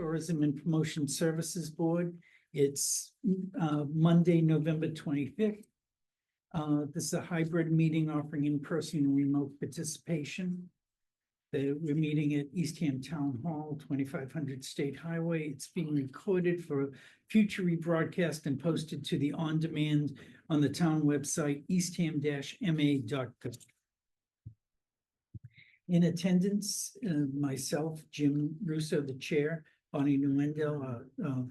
Tourism and Promotion Services Board. It's Monday, November 25th. This is a hybrid meeting offering in-person and remote participation. We're meeting at Eastham Town Hall, 2500 State Highway. It's being recorded for future rebroadcast and posted to the on-demand on the town website, eastham-ma.gov. In attendance, myself, Jim Russo, the chair, Bonnie Nuendel,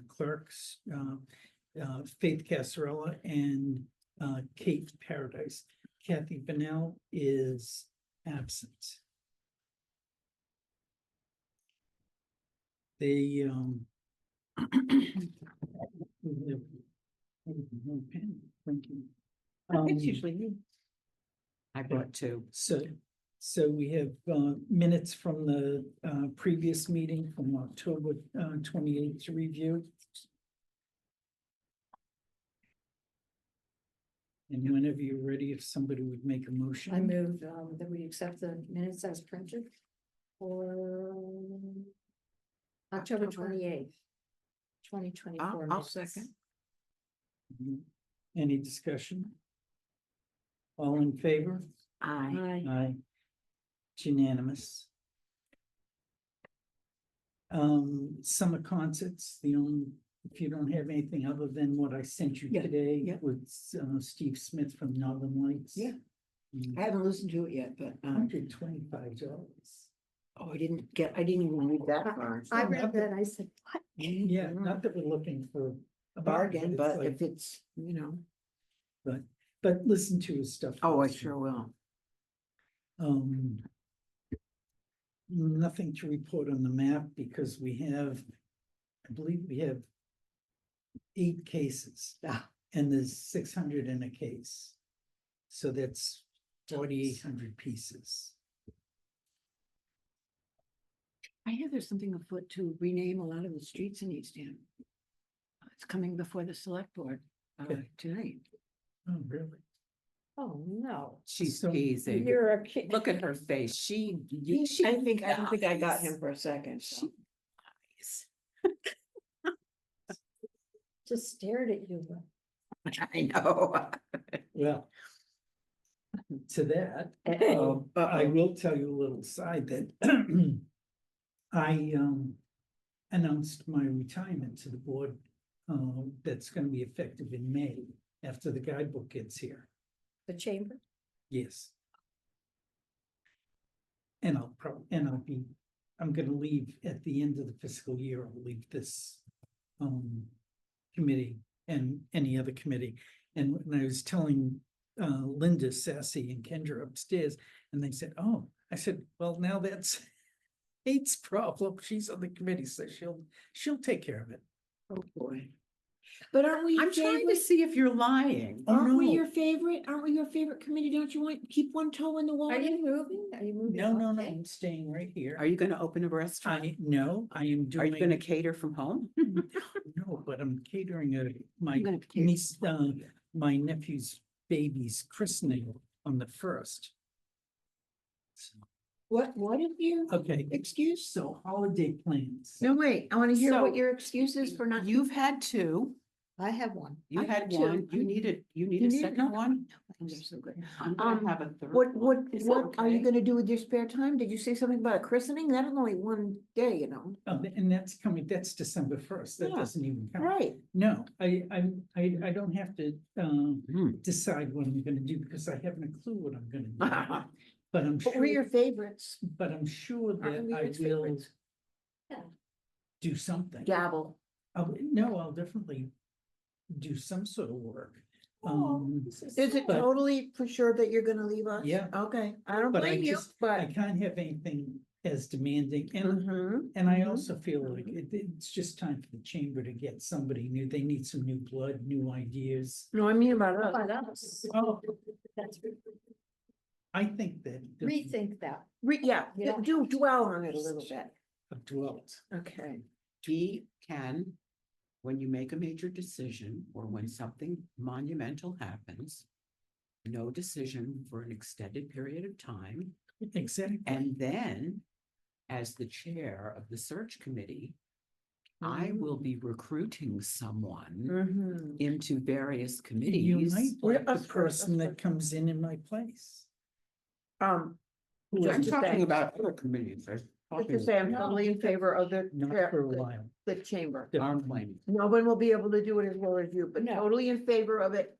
clerks, Faith Casarella, and Kate Paradise. Kathy Bunnell is absent. They It's usually me. I brought two. So we have minutes from the previous meeting from October 28th to review. And whenever you're ready, if somebody would make a motion. I move that we accept the minutes as printed for October 28th, 2024. I'll second. Any discussion? All in favor? Aye. Aye. It's unanimous. Summer concerts, if you don't have anything other than what I sent you Yeah, today yeah. with Steve Smith from Northern Lights. Yeah. I haven't listened to it yet, but $125. oh, I didn't even read that far. I read that, I said, what? Yeah, not that we're looking for A bargain, it's but like- if it's, but listen to his stuff. oh, I first. sure will. Nothing to report on the map because I believe we have 8 cases. Ah. And there's 600 in a case. So that's 4,800 pieces. I hear there's something afoot to rename a lot of the streets in Eastham. It's coming before the select board Okay. tonight. Oh, really? Oh, no. She's So teasing. You're a kid. Look at her face. She I don't think I got him knows. for a second. So. Just stared at you. I know. Well, to that, Uh-oh. I will tell you a little side that I announced my retirement to the board. That's going to be effective in May after the guidebook gets here. The chamber? Yes. And I'm gonna leave at the end of the fiscal year. I'll leave this committee and any other committee. And when I was telling Linda, Sassy, and Kendra upstairs, and they said, oh, I said, well, now that's Kate's problem. She's on the committee, so she'll take care of it. Oh, boy. But aren't we? I'm trying to see if you're lying. Aren't we no. your favorite? Aren't we your favorite committee? Don't you want keep one toe in the water? Are you moving? Are you moving? No, Okay. I'm staying right here. Are you gonna open a restaurant? I am Are doing. you gonna cater from home? No, but I'm catering my I'm gonna cater. niece, my nephew's baby's christening on the 1st. What is your Okay, excuse? so holiday plans. No, wait, I want to hear what So, your excuse is for not. You've had two. I have one. You I had had two. one. You need a need second another one. They're so good. I'm gonna have a third. What one. Is that are you okay? gonna do with your spare time? Did you say something about a christening? That's only one day, you know. And that's December 1st. That Yeah. doesn't even count. Right. No, I don't have to Hmm. decide what I'm gonna do because I haven't a clue what I'm gonna do. But I'm What were your sure, favorites? sure that Aren't we I your will favorites? do something. Gavel. I'll definitely do some sort of work. Is it But- totally for sure that you're gonna leave us? Yeah. Okay, I don't But I blame you, just, but. I can't have anything as demanding, and Mhm. I Mhm. also feel like it's just time for the chamber to get somebody new. They need some new blood, new ideas. No, I mean about How us. about us? Oh, That's I think that rethink that. Yeah, Yeah. do dwell on it a little bit. I've dwelt. Okay. We can, when you make a major decision or when something monumental happens, no decision for an extended period of time. Exactly. And then, as the chair of the search committee, I will be recruiting someone Mhm. into various You committees. might Well, like the us first, person us that first. comes in my place. Um, Who Just I'm is to it? talking say- about other committees. I'm just talking to say, I'm No, totally in favor of Not for a while. the chamber. arm planning. No one will be able to do it as well as you, but No. totally in favor of it.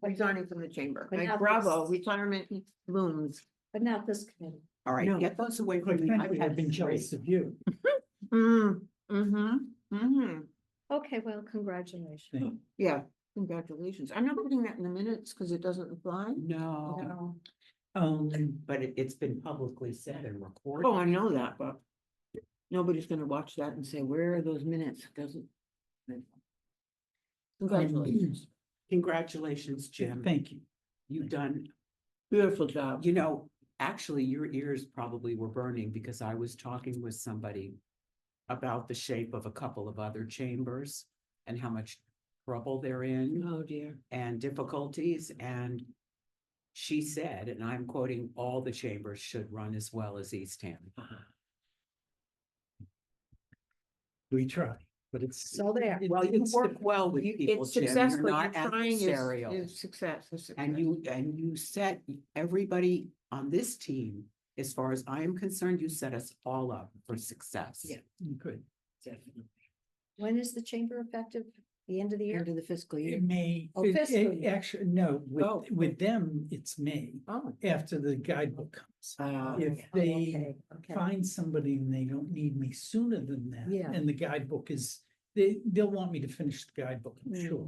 Resigning from the chamber. But Like, not bravo, this. retirement looms. But not this committee. All right, No. get those away Quite from me. I've frankly, I've had been three. jealous of you. Okay, well, congratulations. Thank- Yeah, congratulations. I'm not putting that in the minutes because it doesn't apply. No, No. but it's been publicly said and recorded. Oh, I know that, but nobody's gonna watch that and say, where are those minutes? Doesn't. Congratulations. Congratulations, Jim. Thank you. You've done, Beautiful job. you know, actually, your ears probably were burning because I was talking with somebody about the shape of a couple of other chambers and how much trouble they're in Oh, dear. and difficulties. And she said, and I'm quoting, all the chambers should run as well as Eastham. We try, but it's. So there. Well, you it's work well with You- people, It's Jim. success, You're but not you're trying adversarial. is success. is And success. you set everybody on this team, as far as I am concerned, you set us all up for success. Yeah. Good. Definitely. When is the chamber effective? The end of the year? End of the fiscal year. It may, Oh, fiscal year. actually, no, Oh. with them, it's May, Oh. after the guidebook comes. If Oh, they okay, okay. find somebody and they don't need me sooner than that. Yeah. And the guidebook is, they'll want me to finish the guidebook, I'm sure.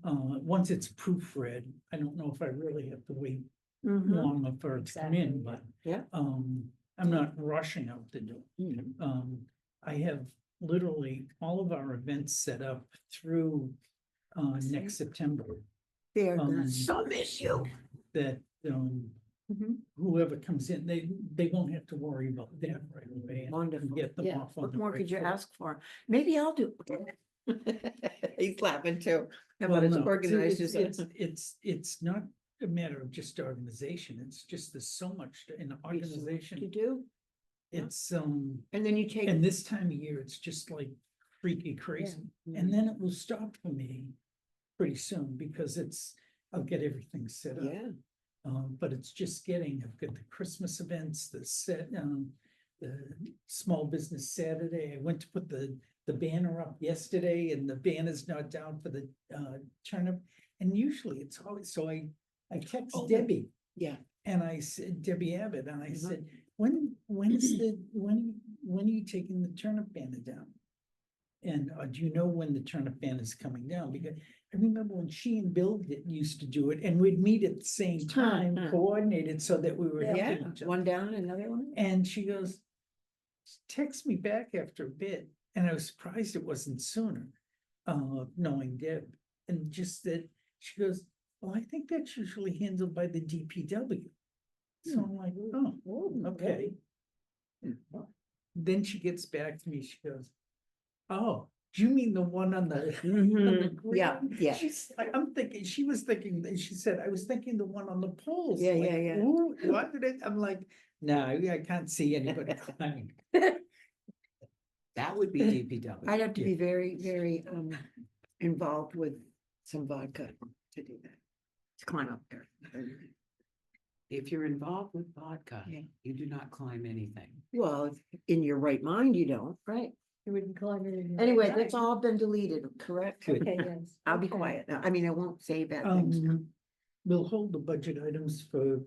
Once it's proofread, I don't know if I really have to wait Mhm. long for it to come in, Exactly, but. yeah. I'm not rushing out the door. Mhm. I have literally all of our events set up through next September. They're gonna Um, so miss you. That Mhm. whoever comes in, they won't have to worry about that right away. and Wonderful. Get them Yeah. off on What the more right could you foot. ask for? Maybe I'll do. He's laughing too. How Well, about as no, organized as it's not a matter of just organization. It's just there's so much in to organization. do? Yeah. It's And then you take. and this time of year, it's just like freaky crazy. And then it will stop for me pretty soon because I'll get everything set up. Yeah. But it's just I've got the Christmas events, the Small Business Saturday. I went to put the banner up yesterday and the banner's not down for the turnip. And usually it's always, so I text Oh, Debbie Yeah. and I said, Debbie Abbott, and I Mhm. said, when are you taking the turnip banner down? And do you know when the turnip banner is coming down? Because I remember when she and Bill used to do it, and we'd meet at the same time, huh. coordinated so that we were Yeah, helping each other. one down, another one. And she goes, text me back after a bit, and I was surprised it wasn't sooner, knowing Deb, and just that, she goes, well, I think that's usually handled by the DPW. So I'm like, oh, okay. Then she gets back to me, she goes, oh, do you mean the one on the? on the Mhm. Yeah, green?" yeah. I'm thinking, she was thinking, she said, I was thinking the one on the poles. Yeah, like, yeah, yeah. "Ooh, what did it?" I'm like, no, I can't see anybody climbing. That would be DPW. I'd have to Yeah. be very, very involved with some vodka to do that. To climb up there. If you're involved with vodka, Yeah. you do not climb anything. Well, in your right mind, you don't, right? You wouldn't call it in your Anyway, right that's mind. all been deleted, correct? Good. Okay, yes. I'll be okay. quiet now. I mean, I won't say bad things. We'll hold the budget items for,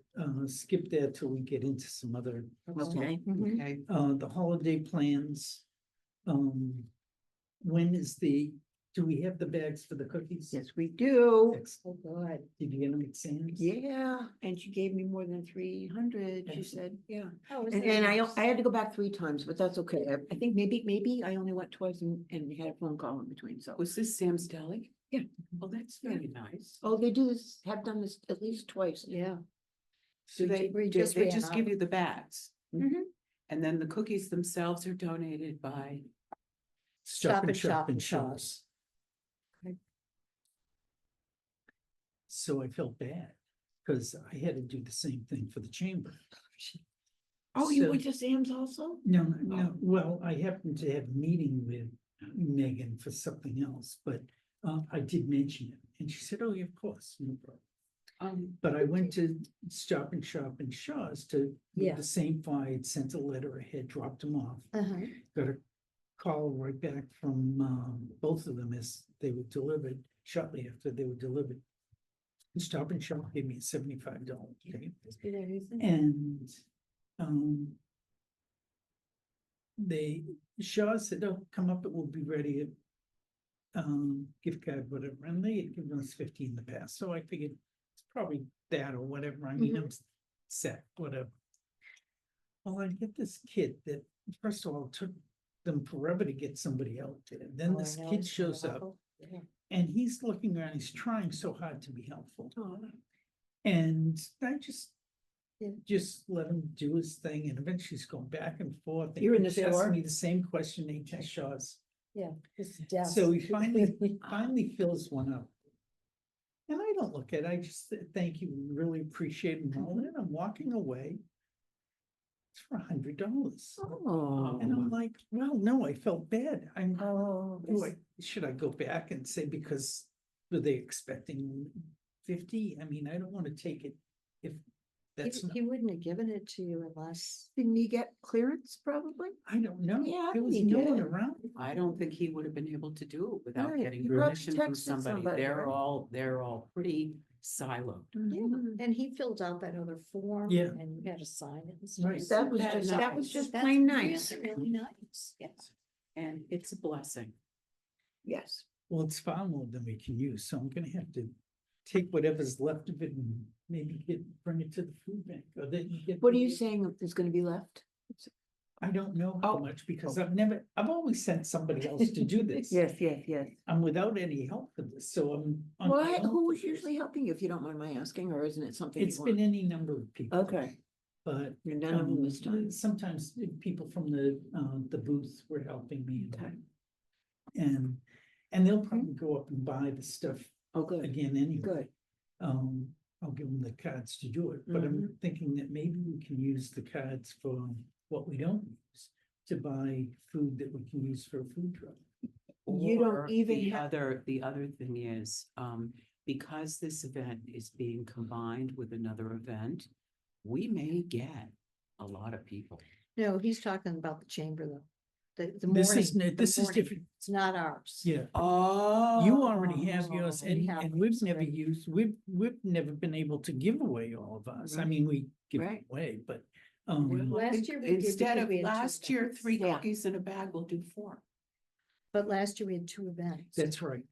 skip that till we get into some other, Okay. Mhm. Okay, the holiday plans. When is do we have the bags for the cookies? Yes, we do. Excellent. Oh, good. Did you get them at Sam's? Yeah, and she gave me more than 300, she Excellent. said, yeah. Oh, is And, that and nice? I had to go back 3 times, but that's okay. I think maybe I only went twice and had a phone call in between, so. was this Sam's Deli? Yeah. Oh, that's Yeah. very nice. Oh, they do this, have done this at least twice. Yeah. Do they, we do just they ran just out. give you the bags? Mhm. And then the cookies themselves are donated by, Stop and Shop and Shop. Shops. So I felt bad, because I had to do the same thing for the chamber. Oh, you So- went to Sam's also? No, well, I happened to have a meeting with Megan for something else, but I did mention it, and she said, "Oh, yeah, of course, no problem." But I went to Stop and Shop in Shaw's to, Yeah. the same file, I had sent a letter ahead, dropped them off. Uh-huh. Got a call right back from both of them as they were delivered, shortly after they were delivered. Stop and Shop gave me a $75 ticket, Just be there, you think? and they, Shaw said, "Oh, come up, it will be ready at gift card, whatever," and they had given us 50 in the past, so I figured it's probably that or whatever, I mean, I'm set, whatever. Well, I get this kid that, first of all, it took them forever to get somebody out there, then Oh, I this know, kid it's shows up, awful. Yeah. and he's looking around, he's trying so hard to be helpful. And I Yeah. just let him do his thing, and eventually he's going back and forth. and You're in the keeps asking store? me the same question H.S. Shaw's. Yeah. It's death. So he finally fills one up. And I don't look at it, I just say, "Thank you, really appreciate it," and all that, I'm walking away. It's for $100. Oh. And I'm like, well, no, I felt bad. Oh. Should I go back and say, because were they expecting 50? I mean, I don't want to take it if that's not, He wouldn't have given it to you unless. Didn't he get clearance probably? I don't know. Yeah, There was he no one did. around. I don't think he would have been able to do it without Right, getting he probably permission from texted somebody. somebody, They're right? they're all pretty siloed. Yeah, Mhm. and he filled out that other form. Yeah. And you had to sign it and stuff. Right. That was That's just That's plain nice. really, really nice, yes. And it's a blessing. Yes. Well, it's far more than we can use, so I'm gonna have to take whatever's left of it and maybe bring it to the food bank, or then you get. What are you saying is gonna be left? I don't know how Oh. much, because I've always sent somebody else to do this. Yes, yes, yes. I'm without any help for this, so I'm. on my What, own who for was this. usually helping you, if you don't mind my asking, or isn't it something you It's been want? any number of people. Okay, But. none of them this time. Sometimes people from the booth were helping me. Okay. And they'll probably go up and buy the stuff Oh, good, again anyway. good. I'll give them the cards to do it, but I'm thinking that maybe we can use the cards for what we don't use to buy food that we can use for a food truck. You don't Or even the have- other thing is, because this event is being combined with another event, we may get a lot of people. No, he's talking about the chamber though. The This morning. is, the this is morning. different, It's not ours. yeah. Oh. You already have yours, we and have we've ours never already. used, we've never been able to give away all of ours. I Right. mean, we give Right. it away, but. Last year we did Instead because of we had two last year, events. 3 Yeah. cookies in a bag, we'll do 4. But last year we had 2 events. That's right.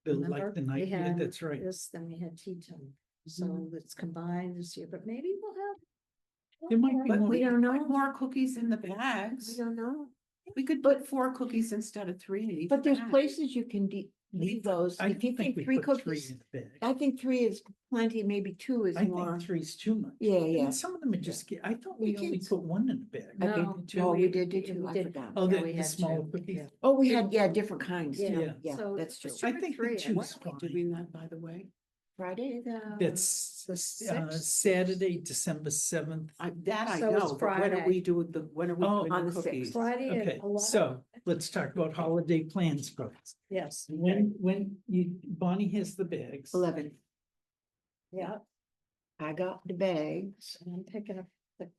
The, like Remember? the We night, yeah, had that's right. This, then we had tea time. So it's combined this year, but maybe we'll have. There might be But more. we don't don't know. know more cookies in the I bags. don't know, We could put 4 cookies instead of 3 in each but there's bag. places you can leave those, I if you don't think we 3 put cookies, in the bag. I think 3 is plenty, maybe 2 is I more. think 3's too much. Yeah, And yeah. some of them are just, I thought We we only kids. put 1 in the bag. I No, think, two. oh, we we- did we too, I did. forgot. Oh, Yeah, we the had smaller 2, cookies. yeah. Oh, we had, yeah, different kinds too, Yeah. yeah, So that's it was true. I 2 or think the 3, two When is are we fine. doing that, by the way? Friday, That's the 6th. Saturday, December 7th. I So it's know, but when are Friday. we doing when are we Oh, doing on the the cookies? 6th. Friday at Okay, 11. so let's talk about holiday plans first. Yes, When Bonnie has the bags. 11. yeah, I got the bags. and I'm picking up the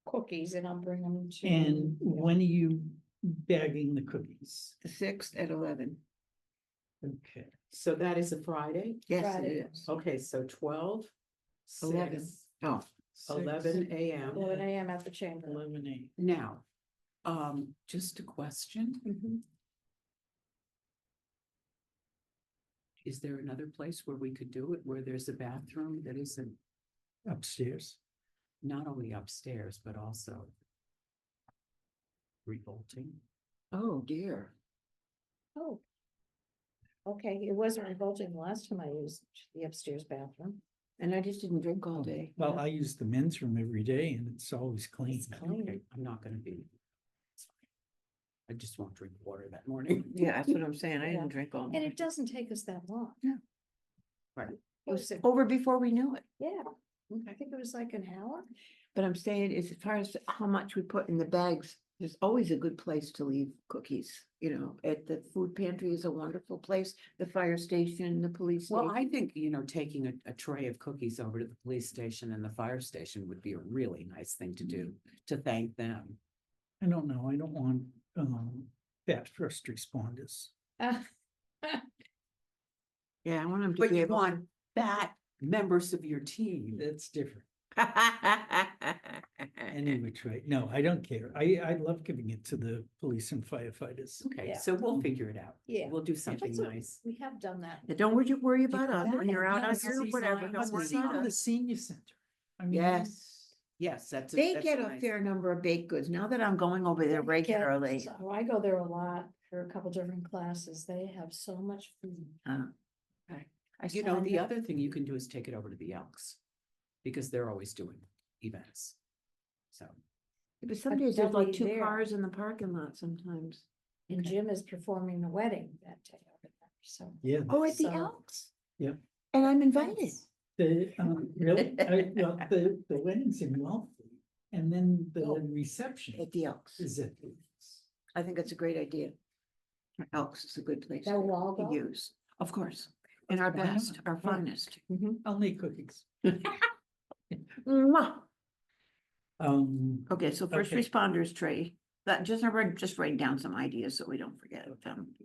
cookies and I'll bring them to. And when are you bagging the cookies? The 6th at 11. Okay, So that is a Friday? Yes, Friday. it is. Okay, so 12, 11. 6, Oh, 11 a.m. 11 a.m. at the chamber. 11 a.m. Now, just a question, Mhm. is there another place where we could do it, where there's a bathroom that isn't Upstairs. not only upstairs, but also revolting? oh dear. Oh. Okay, it wasn't revolting the last time I used the upstairs bathroom. And I just didn't drink all day. Well, I use the men's room every day and it's always clean. It's clean. Okay, I'm not gonna be. I just won't drink water that morning. Yeah, that's what I'm saying. I Yeah. didn't drink all And night. it doesn't take us that long. No. Right. It was, Over before we knew it. yeah, I Okay. think it was like an hour. But I'm saying is as far as how much we put in the bags There's always a good place to leave cookies, at the food pantry is a wonderful place, the fire station, the police Well, station. I think, taking a tray of cookies over to the police station and the fire station would be a really nice thing to do, to thank them. I don't know, I don't want, fat first responders. Yeah, I want them to But be you able. want fat members of your team. That's different. Any which way, no, I don't care. I love giving it to the police and firefighters. Okay, Yeah. so we'll figure it out. Yeah. We'll do something That's what- nice. We have done that. Yeah, don't worry about us that when you're out on has to your be whatever. signed. Don't Has to worry be about The us. senior center. I mean, Yes, Yes, that's. they that's get a nice. fair number of baked goods. Now that I'm going over there They get- regularly. so I go there a lot for a couple different classes. They have so much food. I You know, signed the up. other thing you can do is take it over to the Elks, because they're always doing events. So, But some But days there's they'll like be 2 there. cars in the parking lot sometimes. And Okay. Jim is performing the wedding that day over there, so. yeah. Oh, at the So- Elks? Yeah. And I'm invited. Yes. The, really, well, the wedding's in Wellfleet, and then the Oh. reception At the Elks. is at. I think that's a great idea. Elks is a good place That will all to go? use, of course. And our Why best, not? our Why? finest. I'll make cookies. Mwah. Okay, Okay, so first Okay. responders tray, that just write down some ideas so we don't forget them.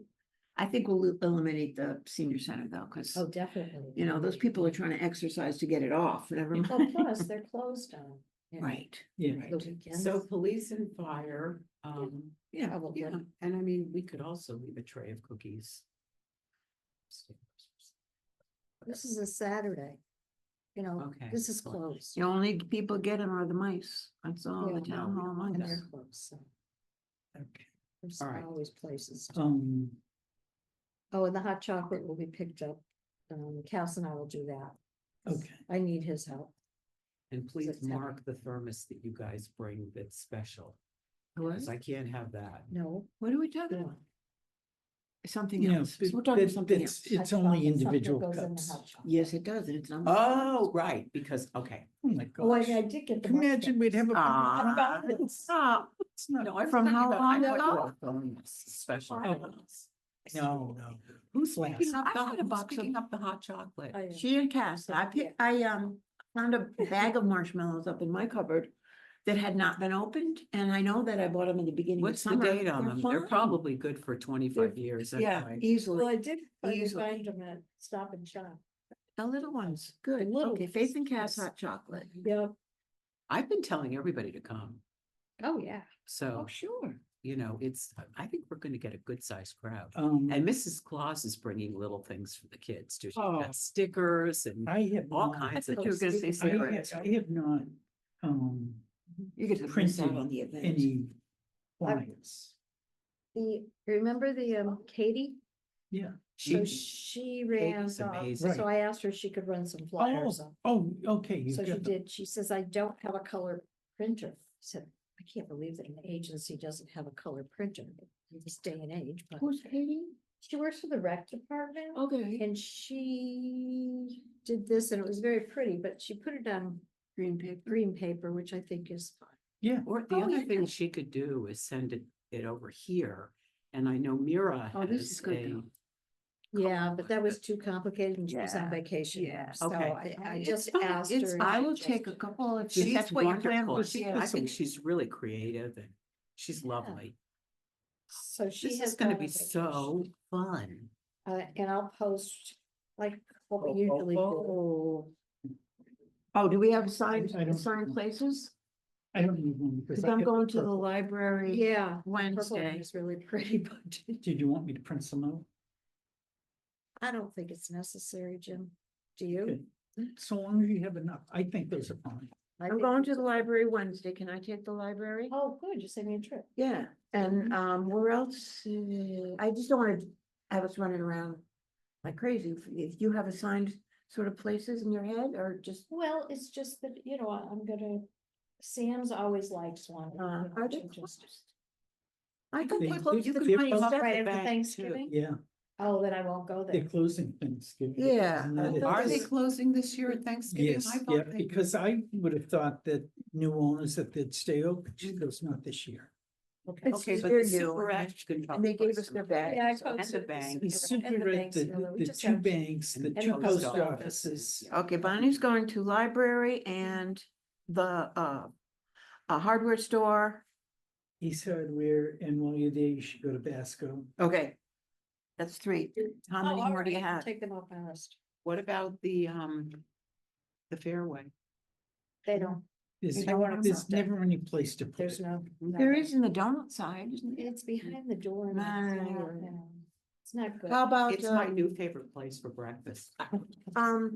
I think we'll eliminate the senior center though, because Oh, definitely. those people are trying to exercise to get it off, never Well, mind. plus, they're closed on. Right, yeah, The weekends. so police and fire, yeah, Probably. yeah, and I mean, we could also leave a tray of cookies. This is a Saturday. Okay, This is fine. closed. the only people get them are the mice, that's all the Yeah, town no, hall And mice. they're closed, so okay. there's All right. always places. Oh, and the hot chocolate will be picked up. Cass and I will do that. Okay, I need his help. And please it's heavy. mark the thermos that you guys bring that's special, What? because I can't have that. No. What are we talking no. about? Something yeah, else, we're talking something else. it's Hot only chocolate, something individual goes in the cups. hot chocolate. Yes, it does, and it's on. Oh, right, because, okay, Oh my Oh, gosh. I did get the. Can you imagine we'd have a. Ah. Stop. It's not, no, I was From thinking how about- long I thought you ago? were throwing this Special. Oh. items. no. Who's picking up I had a who's box of- picking up the hot chocolate? I, She and Cass, I found a bag of marshmallows up in my cupboard that had not been opened, and I know that I bought them in the beginning of What's the summer. date on them? They're fine. probably good for 25 years. Yeah, anyway. well, easily, I did Easily. find them at Stop and Shop. the little ones, good, little okay, ones, Faith and Cass yes. hot chocolate. Yeah. I've been telling everybody to come. Oh, yeah. So, Sure. I think we're gonna get a good sized crowd. Um, And Mrs. Claus is bringing little things for the kids too. She's Oh. got stickers and I have all not, kinds I of. thought you were gonna say things. cigarettes. I have not, You get to miss out printed on the event. any flyers. Remember the, Katie? Yeah. So She, she ran, Katie's amazing. so I asked her if she could run some flyers up. Oh, okay. you've So she got them. did, she says, I don't have a color printer. I said, I can't believe that an agency doesn't have a color printer in this day and age, but Who's Katie? she works for the rec department. Okay. And she did this and it was very pretty, but she put it on Green paper. green paper, which I think is fine. Yeah, or the Oh, other yeah. thing she could do is send it over here. And I know Mira Oh, this is has good a, though. Yeah, but that was too complicated and she was on Yeah, vacation. yeah. So Okay. I It's just fine, asked it's her. fine. if I she will just- take a couple if she's that's what your plan wonderful. was. She- Yeah. I think she's really creative and she's Yeah. lovely. So she This has is gonna gone be on vacation. so fun. And I'll post like what we usually do. Oh, do we have assigned, I don't- assigned places? I don't need one because. Cause I I'm have going to the purple. library Yeah. purple Wednesday. is really pretty, but Did you want me to print some out? I don't think it's necessary, Jim. Do you? Okay. So long as you have enough, I think those are fine. I I'm think going it's to the okay. library Wednesday. Can I take the library? Oh, good, you sent me a trip. Yeah, and where else? I just don't wanna have us running around like crazy. If you have assigned sort of places in your head or just. Well, it's just that, I'm gonna, Sam's always likes one. Are they to just- closed? I could They- put close they- to they're 20 closed stuff Right at after back. Thanksgiving? Yeah, Oh, then I won't go they're there. closing Thanksgiving. Yeah, Isn't that I it? thought Are they this- closing this year at Thanksgiving? Yes, I yeah, thought they because I would have thought that new owners that they'd stay open, she goes, not this year. It's Okay, but they're the new, superette can talk and they gave about us their some- bags. Yeah, I so- posted the this bank. The and super, banks, the, you know, we the just two have- banks, the and two the post post offices. Okay, Bonnie's going to library and the, a hardware store. East Hardware, and while you're there, you should go to Basco. Okay. That's three. How Oh, many all more do you right, I'll have? take them off my list. What about the fairway? They don't, There's, I wanna there's put that. never any place to put there's it. no. There is in the donut side, isn't there? It's behind the door. and it's Right. not, It's not good. How about, It's my new favorite place for breakfast. We'll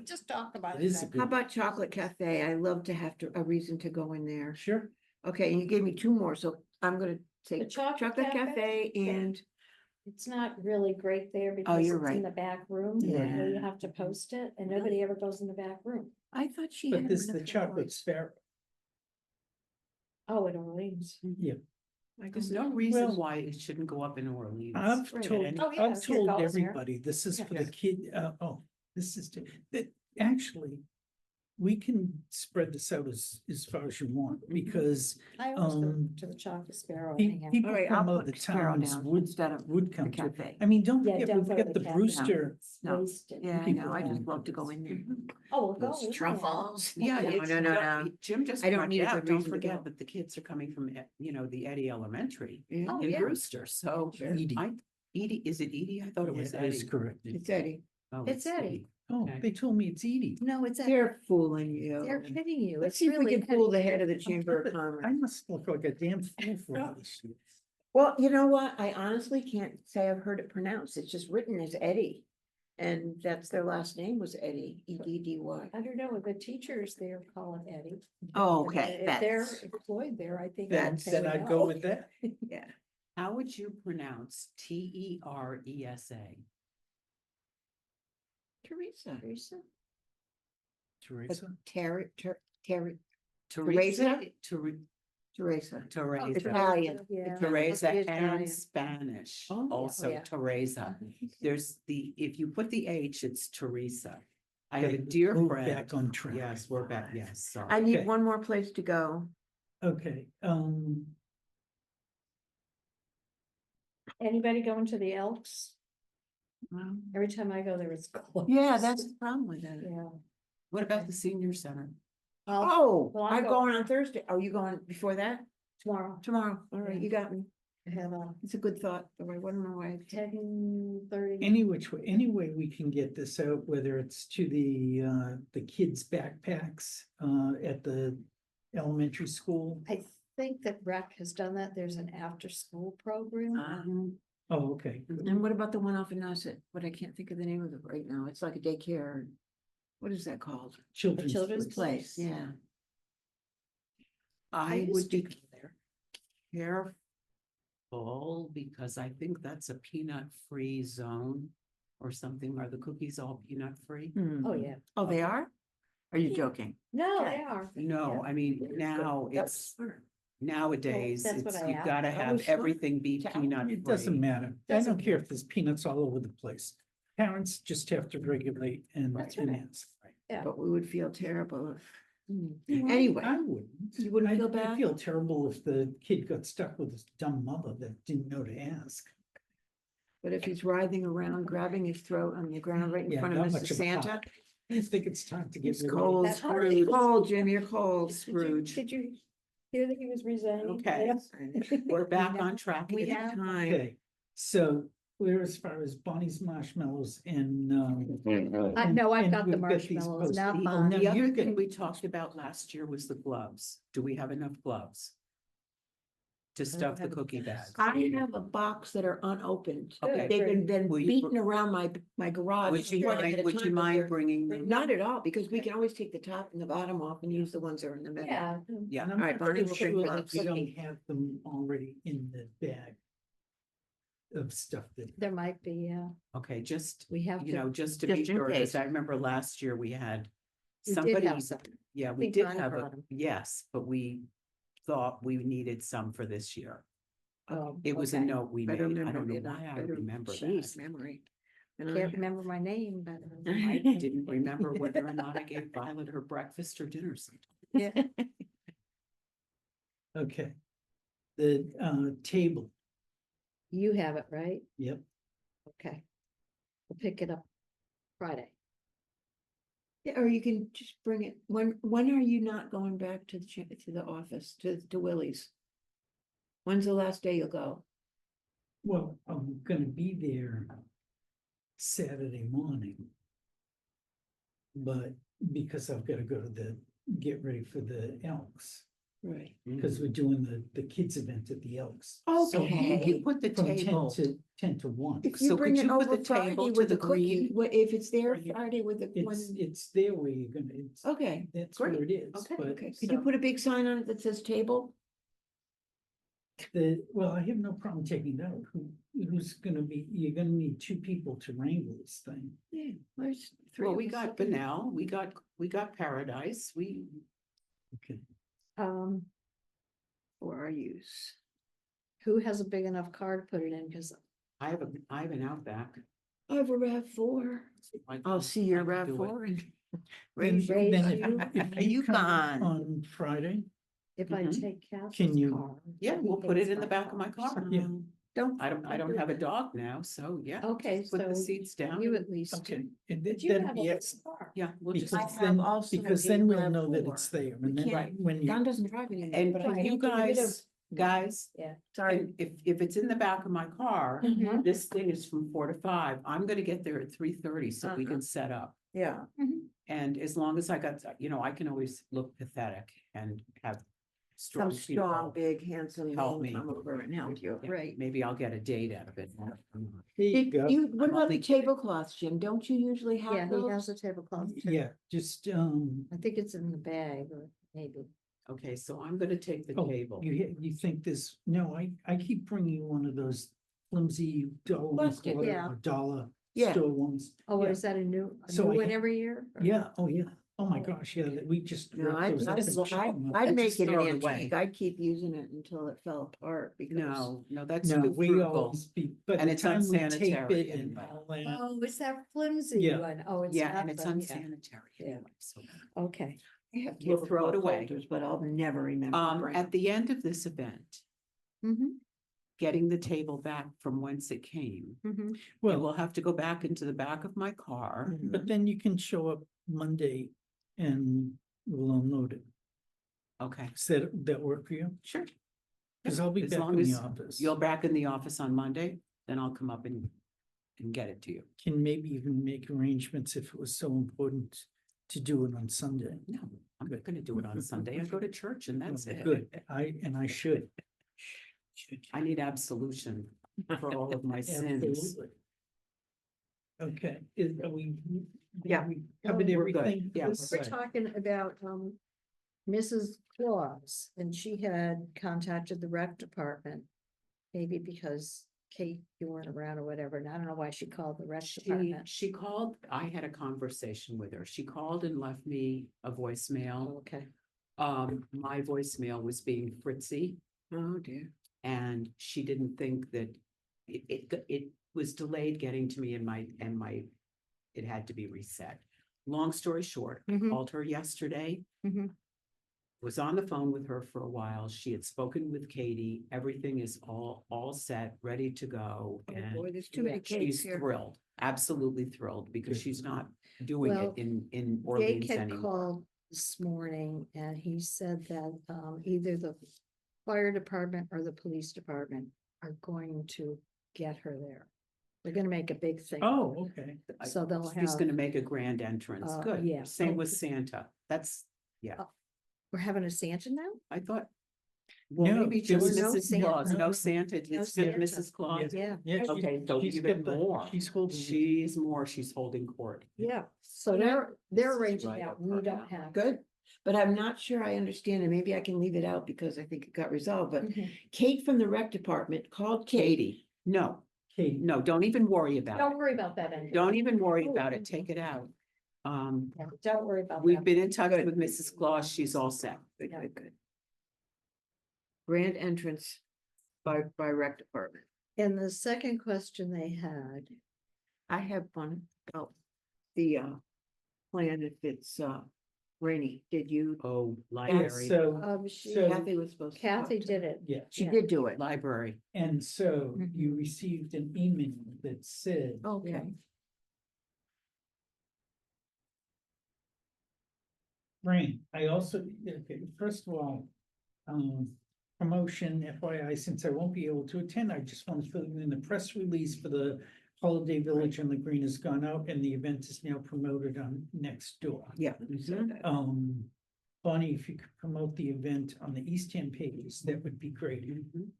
just talk about It is a that. good- how about chocolate cafe? I love to have a reason to go in there. Sure. Okay, and you gave me two more, so I'm gonna The take chocolate chocolate cafe cafe? and, It's not really great there because you're it's in right. the back room where you Yeah. have to post it and nobody ever goes in the back room. I thought she had. But this, them the in chocolate sparrow, Oh, it Orleans. yeah. There's no reason Well- why it shouldn't go up in Orleans. I've Right. told, Oh, yeah, I've sure, told goes there. everybody, this is for the Yeah. kid, this is, that, actually, we can spread this out as far as you want, because I always go Um, to the chocolate sparrow. pe- anyhow. people All right, from I'll other put Sparrow towns down would, instead of would the come to. cafe. I mean, don't Yeah, forget, don't we've go got to the the cafe. Brewster, It's No. wasted. Yeah, I People know, I don't just want love to go in there. Oh, we'll go. Those in there. truffles. Yeah, No, it's- no, no, no. Jim just I don't pointed need a out, good don't reason to forget go. that the kids are coming from, the Eddie Elementary Yeah, Oh, in yeah. Brewster, so Edie. Edie, is it Edie? I thought it Yeah, was that is Eddie. correct. it's Eddie. Oh, It's Eddie. Oh, Okay. they told me it's Edie. No, it's. They're fooling you. They're kidding you. Let's It's see if we really. can fool the Eddie. head of the Chamber of I Commerce. must look like a damn fool for all this shit. Well, you know what? I honestly can't say I've heard it pronounced. It's just written as Eddie. And that's their last name was Eddie, Eddy. I don't know, the teachers there call it Eddie. Oh, And okay, If they're that's, employed there, I think. Then, they then would I'd go know. with that. yeah. How would you pronounce Teresa? Teresa. Teresa. Terry, Teresa? Teresa? Teresa. Teresa. Teresa. Italian. Yeah. Teresa It is and Italian. Spanish, Oh, yeah. also Yeah. Teresa. There's if you put the H, it's Teresa. I have a Okay, dear move friend. back on track. Yes, we're back, yes, sorry. I need Okay. one more place to go. Okay, Anybody going to the Elks? Every time I go there, it's closed. Yeah, that's the problem with that. Yeah. What about the senior center? Oh, well, I'm I'm going on Thursday. Are you going before that? Tomorrow, Tomorrow. All right, Yeah. you got me. I have a It's a good thought. But I don't know why. 10:30. any way we can get this out, whether it's to the kids' backpacks, at the elementary school. I think that rec has done that. There's an after-school program. Oh, okay. And what about the one off in Nauset? But I can't think of the name of it right now. It's like a daycare. What is that called? Children's. children's place. Place, yeah. I would be go there. careful because I think that's a peanut-free zone or something. Are the cookies all peanut-free? Oh, yeah. Oh, they are? Are you Yeah. joking? No, Okay. they are. No, I mean, now That's it's, smart. nowadays, that's what it's, I you've asked. gotta Oh, have smart. everything be It peanut-free. It doesn't matter. I Doesn't don't care if there's peanuts all over the place. Parents just have to regulate and That's right. ask. Yeah. But we would feel terrible if, Mm. anyway. I wouldn't. You wouldn't feel I'd bad? feel terrible if the kid got stuck with his dumb mother that didn't know to ask. But if he's writhing around, grabbing his throat on the ground right in Yeah, front of not Mr. much of a Santa. pop. I think it's time to get. It's rid of cold, it. That's Scrooge. Cold, Jim, you're cold, Did you- Scrooge. Did you hear that he was resigning? Okay. Yeah. We're back on track. We again. have time. Okay, so we're as far as Bonnie's marshmallows and, No, I've and got the we've got these marshmallows, not posted. mine. Now The other you thing get- we talked about last year was the gloves. Do we have enough gloves? To stuff the have cookie gloves. bags? I have a box that are unopened. Okay. They've been Will you beaten around my garage. Would you one at mind, a would you time, but mind they're- bringing them? Not at all, because we can always take the top and the bottom off and use the ones that are in the middle. Yeah. Yeah, And I'm All right, not Barney, so we'll sure bring that gloves. we don't have them already in the bag of stuff that. There might be, yeah. okay, just, We have you to. know, just to Just be in sure, because case. I remember last year we had We did somebody, have some. yeah, we think did Bonnie have a, brought 'em. yes, but we thought we needed some for this year. Oh, It was a okay. note we made. Better I memory don't know than why I better- remember Jeez, that. memory. And Can't I- remember my name, but. I didn't remember whether or not I gave Violet her breakfast or dinner. Yeah. Okay. The table, You have it, right? yep. Okay. We'll pick it up Friday. Yeah, or you can just bring it, when are you not going back to to the office, to Willie's? When's the last day you'll go? Well, I'm gonna be there Saturday morning. But because I've gotta go to get ready for the Elks, Right. because we're doing the kids event at the Elks. So Okay. you put the From 10 table, to 1. If So you could bring it you put over the Friday table to with the the cookie, green? if it's there Right. Friday with the, It's there where you're gonna, okay, that's where it is, Okay. but okay. Could you So- put a big sign on it that says table? well, I have no problem taking it out. Who's gonna be, you're gonna need 2 people to wrangle this thing. Yeah, there's three. well, of we us. got Bunnell, we got Paradise, Okay. For our use. Who has a big enough car to put it in? Because I have an Outback. I have a RAV4. I I'll can- see your I can do it. RAV4 and Then, raise Raise then you. if you come Yukon. on Friday, if I Mhm. take Cass's Can you- car. Yeah, he we'll put hates it in the back of my car. Yeah. Don't. I don't have a dog now, so yeah. Okay, just Put the so seats down. you and- at least. okay. do. And But you then, have a yes, little car. Yeah, we'll just, I because have then, also because a then we'll know that RAV4. it's there, We and then can't- when you. Don doesn't drive anymore. and but I can can't you get rid of- guys, Sorry. and if it's in the back of my car, Mhm. this thing is from 4 to 5, I'm gonna get there at 3:30 so we Uh-huh. can set up. Yeah. And as long as I got, I can always look pathetic and have Some strong strong, people. big, handsome help man me. come over and help you. Yeah, Right. Maybe I'll get a date out of it. There you go. What I'm about the only- tablecloths, Jim? Don't you usually Yeah, have he has those? a tablecloth. too. Yeah, just, I think it's in the bag or maybe. Okay, so I'm gonna take the oh, table. you think this, no, I keep bringing one of those flimsy dollar, Plastic, yeah. dollar Yeah. store ones. Oh, Yeah. is that a new So I one ha- every year? or- Yeah, oh, yeah. Oh, my Oh. gosh, yeah, that we just. No, ripped those up and chucked them up. I'd I make just it an throw it away. antique. I'd keep using it until it fell apart because. No, that's No, too we frugal. always be, but And the it's time we tape unsanitary it and anyway. all that. Oh, is that flimsy Yeah. one? Oh, it's. Yeah, not and it's the- yeah. unsanitary Yeah. anyway, so. Okay, I have We'll throw it tablecloth away. holders, but I'll never remember. to bring At them. the end of this event, mm-hmm, getting the table back from whence it came, mm-hmm. it Well, will have to go back into the back of my car. but then you can show up Monday and we'll unload it. Okay, Does that work for you? sure. Cause I'll be As back long in the as office. You're back in the office on Monday, then I'll come up and get it to you. Can maybe even make arrangements if it was so important to do it on Sunday. No, I'm not gonna do it on Sunday. I go to church and that's Oh, it. Good, I should. I need absolution for all of my sins. Absolutely. Okay, are we? Yeah. we Covered We're good. everything? Yeah, This We're side? talking about, Mrs. Claus, and she had contacted the rec department. Maybe because Kate, you weren't around or whatever, and I don't know why she called the rec department. She called, I had a conversation with her. She called and left me a voicemail. Oh, okay, My voicemail was being fritzy. Oh, dear. And she didn't think that it was delayed getting to me it had to be reset. Long story short, I Mhm. called her yesterday. Mhm. Was on the phone with her for a while. She had spoken with Katie. Everything is all set, ready to go. Oh, And boy, there's too many cakes she's here. thrilled, absolutely thrilled, because Good. she's not doing Well, it in Jake Orleans had anymore. called this morning and he said that, either the fire department or the police department are going to get her there. They're gonna make a big thing. Oh, okay. So they'll She's have, gonna make a grand entrance. Good. yeah. Same Oh, with good. Santa. That's, we're having a Santa now? I thought. Well, No, maybe there just was no Mrs. Santa. Claus, No, no no. Santa, No it's just Santa. Mrs. Claus. Yeah, Yeah. Okay, so she's even got the- more. She's holding. She's yeah. So Now, they're this is arranging right that. up We her don't alley. have. Good, but I'm not sure I understand, and maybe I can leave it out because I think it got resolved, but Mhm. Kate from the rec department called Kate. Katie, no, Kate, no, don't even worry about Don't it. worry about that anymore. Don't even worry Oh, about it. okay. Take it out. Yeah, don't worry about We've that. been in touch with Mrs. Claus. She's all set. Good, good, good. Grand entrance by rec department. And the second question they had, I have one about the plan if it's Rainey, did you? Oh, And library, so, She, So- Kathy was supposed to. talk Kathy to did her. it. yeah, She yeah. did do it. library. and so you Mhm. received an email that said. Okay. Rain, I also, okay, first of all, promotion FYI, since I won't be able to attend, I just want to fill you in the press release for the Holiday Village on the Green has gone out and the event is now promoted on Nextdoor. Yeah. Um, Bonnie, if you could promote the event on the Eastham pages, that would be great.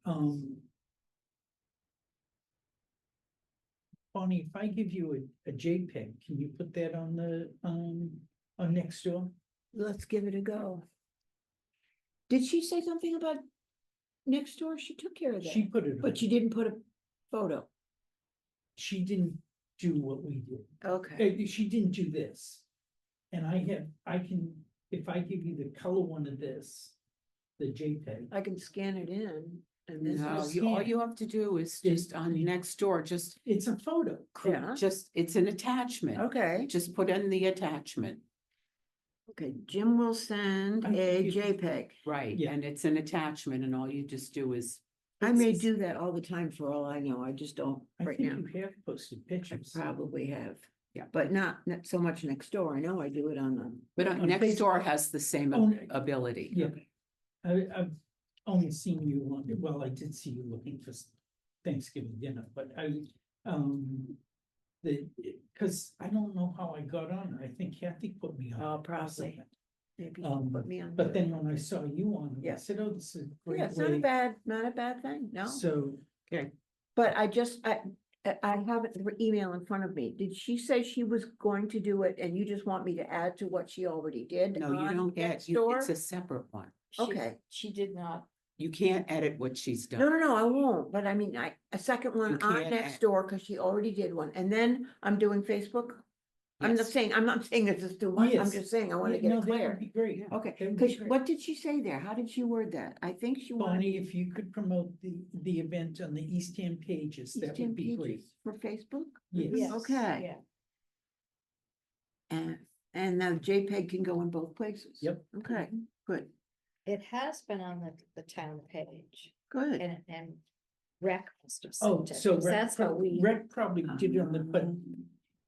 Mhm. Bonnie, if I give you a JPEG, can you put that on the, on Nextdoor? Let's give it a go. Did she say something about next door? She took care of She that, put it on. but she didn't put a photo. She didn't do what we did. Okay. She didn't do this. And I can, if I give you the color one of this, the JPEG. I can scan it in and then. No, just all scan. you have to do is It- just on you- next door, just, It's a photo. Yeah. just, it's an attachment. Okay, Just put in the attachment, okay, Jim will send I a think it- JPEG. right, Yeah. and it's an attachment and all you just do is. I may it's- do that all the time for all I know, I just don't I right think now. you have posted I pictures. probably have. Yeah. But not so much next door, I know I do it on them. But on next door Facebook. has the same Oh, ability. Yeah. I've only seen you on, well, I did see you looking for Thanksgiving dinner, but cause I don't know how I got on. I think Kathy put me on. Oh, or probably. something. Maybe Um, put me on. But there. then when I saw you on, I Yeah. said, oh, this is a great Yeah, it's not a way. bad, not a bad thing, no. So, Okay, But I just, I have it, the email in front of me. Did she say she was going to do it and you just want me to add to what she already did? no, you on don't add, Nextdoor? it's a separate one. Okay. She did not. You can't edit what she's No, done. no, no, I won't, but I mean, a second You one on can't next door, cause she already did one, and then I'm doing Facebook. I'm not Yes. saying, I'm not saying this is too much, I'm Yes. just saying I wanna yeah, get no, it that would clear. be great. Okay, That would be cause great. what did she say there? How did she word that? I think she wanted. Bonnie, if you could promote the event on the Eastham pages, that Eastham would be great. pages For Facebook? Yes. Okay. And now JPEG can go in both places. Yep. Okay, good, It has been on the town page good. and rec must have Oh, sent it, so 'cause Rec, that's how we. Rec probably did it on the, but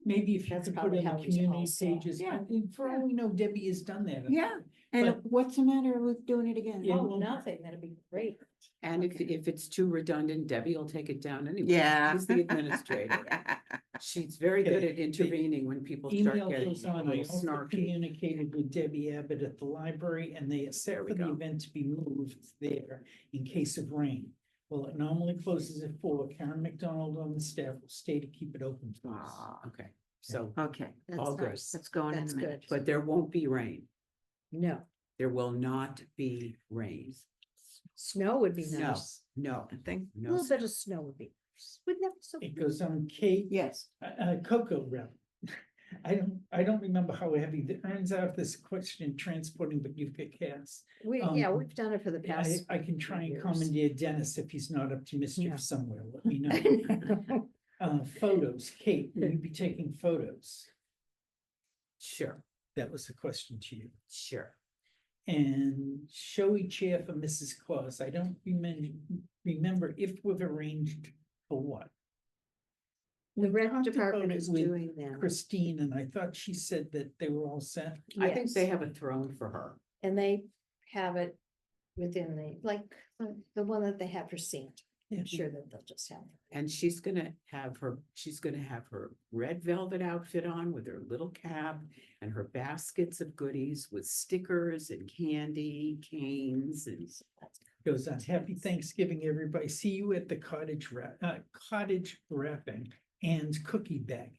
maybe if you That's could put probably in the how we all community saw it. pages, I Yeah, mean, for all we know, Debbie has done that. Yeah, and But- what's the matter with doing it again? Yeah, Oh, well- nothing, that'd be great. And Okay. if it's too redundant, Debbie will take it down anyway. Yeah. She's the administrator. She's very good at The intervening when people start Email getting goes a on, I little also snarky. communicated with Debbie Abbott at the library, and they set There we for the go. event to be moved there in case of rain. Well, it normally closes at 4. Karen McDonald on the staff will stay to keep it open for us. Okay, so, Okay, all good. nice. that's going in That's a minute. good. but there won't be rain. No, There will not be rain. snow would be No, nice. no, I think, A no. little bit of snow would be, wouldn't that be so? It goes on Kate, yes, Cocoa Rep. I don't remember how heavy the earns out this question transporting, but you've got Cass. Yeah, um, we've done it for the I, past. I can try and years. commandeer Dennis if he's not up to Yeah. mischief somewhere, let me know. Photos, Kate, will you be taking photos? Sure, That was the question to you. sure. And showy chair for Mrs. Claus. I don't remember if we've arranged for what. The We rec talked about department it is with doing them, Christine, and I thought she said that they were all set. I think they Yes. have a throne for her. and they have it within the one that they have for Santa. Yeah. I'm sure that they'll just have. And she's gonna have her red velvet outfit on with her little cap and her baskets of goodies with stickers and candy, canes and. Goes on, happy Thanksgiving, everybody. See you at the cottage wrapping and cookie bag.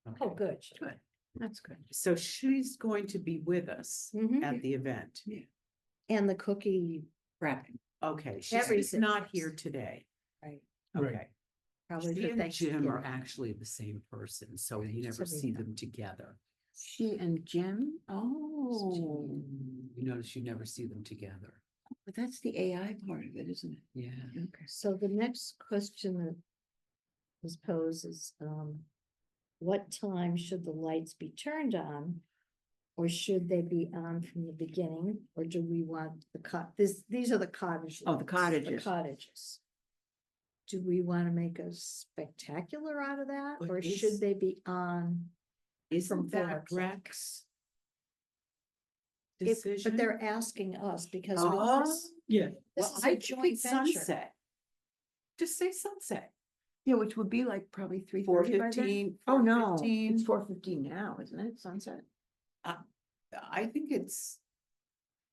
Oh, Okay. good. good, that's good. So she's going to be with us Mhm. at the event. And the cookie, Wrapping. Okay, she's Everything. not here today. right, Right. Okay. probably She for and Jim Thanksgiving. are actually the same person, so you never So we see know. them together. She and Jim, oh, You notice you never see them together. but that's the AI part of it, isn't it? Yeah. Okay. So the next question that was posed is, what time should the lights be turned on Or should they be on from the beginning, or do we want these are the cottage Oh, the lights, cottages. Cottages. Do we want to make a spectacular out of that, But or is- should they be on? Isn't four that o'clock. Rex? But Decision? they're asking us because Oh. Yeah, this Well, is I a think joint it's venture. sunset. Just say sunset. Yeah, which would be like probably 3:30 Four by then. fifteen. Oh, no, it's 4:15 now, isn't it, sunset? I think it is.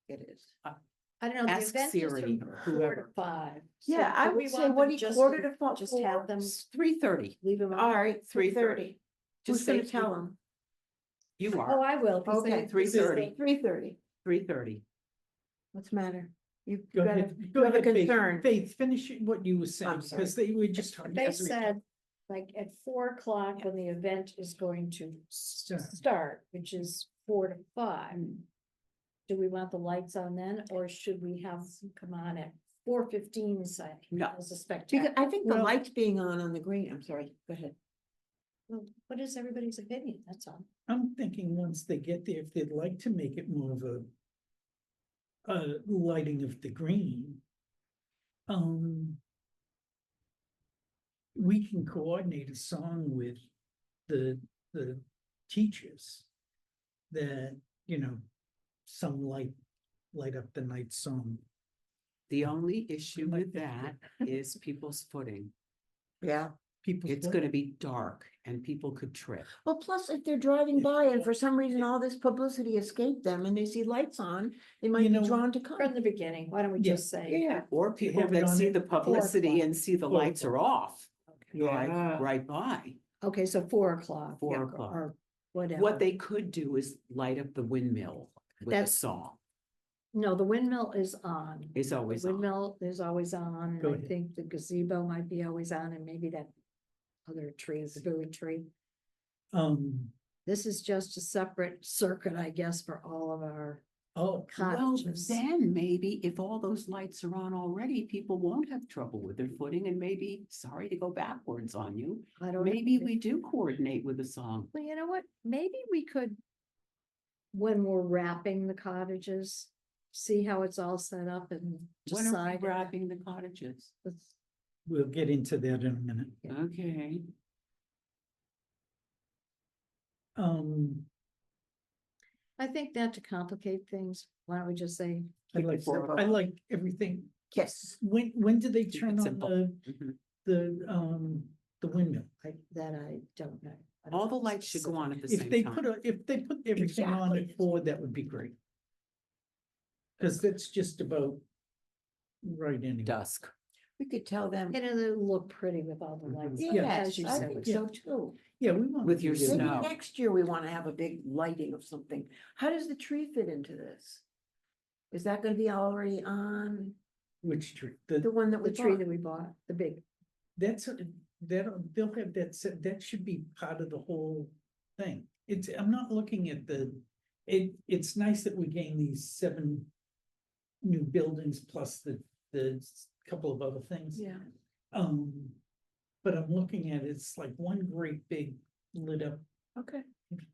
I don't know, the Ask event is Siri from or 4 to whoever. 5. So Yeah, I do we would say, want what them do you, just quarter to- to four? Just have them, 3:30. leave them All on? right, 3:30. Who's Just gonna say tell them? You Oh, are, I will. 'cause Okay, they- 3:30. 3:30. 3:30. What's the matter? You go got a, ahead. you Go have a ahead, Faith. concern. Faith, finish what you were saying, sorry. because they were just talking. They said, like, at 4 o'clock when the event is going to start, which is 4 to 5. Do we want the lights on then, or should we have them come on at 4:15, say, No. as a Because spectacular? I think the Well- lights being on the green, I'm sorry, go ahead. Well, what is everybody's opinion? That's all. I'm thinking once they get there, if they'd like to make it more of a lighting of the green. We can coordinate a song with the teachers that, some light up the night song. The only issue with that is people's footing. Yeah. People. It's gonna be dark and people could trip. Well, plus if they're driving by and for some reason all this publicity escaped them and they see lights on, they might You be know, drawn to From come. the beginning, why don't we Yeah. just say? Yeah. Or people have it that on see at the 4 publicity o'clock. and see the 4 lights are o'clock. off. Okay. Drive Yeah. right by. Okay, so 4 o'clock. 4 yeah, o'clock. Or whatever. What they could do is light up the windmill with a That's- song. No, the windmill is on. It's always The on. windmill is always on, and Go I ahead. think the gazebo might be always on, and maybe that other tree, the billy tree. This is just a separate circuit, I guess, for all of our Oh, Well, cottages. then maybe if all those lights are on already, people won't have trouble with their footing and maybe, sorry to go backwards on you. I don't know. Maybe we do coordinate with a song. Well, you know what, maybe we could, when we're wrapping the cottages, see how it's all set up and When are decide. we wrapping the cottages? we'll get into that in a minute. Yeah. Okay, I think that to complicate things, why don't we just say, I like, simple. I like everything. Yes. When do they Keep it turn on simple. the, Mhm. the window? that I don't know. I don't All the know lights should go on at the If same they time. if they put everything on Exactly. at 4, that would be great. Cause that's just about right anyway. Dusk. We could tell them. And it'll look pretty with all the Mhm. lights, Yes, as you I said. think so too. Yeah, we want. With your to do Maybe snow. next year we want to have a big lighting of something. How does the tree fit into this? Is that gonna be already on Which tree? the one that we The tree bought? that we bought, the big, That's, they'll have that, that should be part of the whole thing. I'm not looking at it's nice that we gain these 7 new buildings plus the couple of other things. Yeah. But I'm looking at it's like one great big lit up Okay.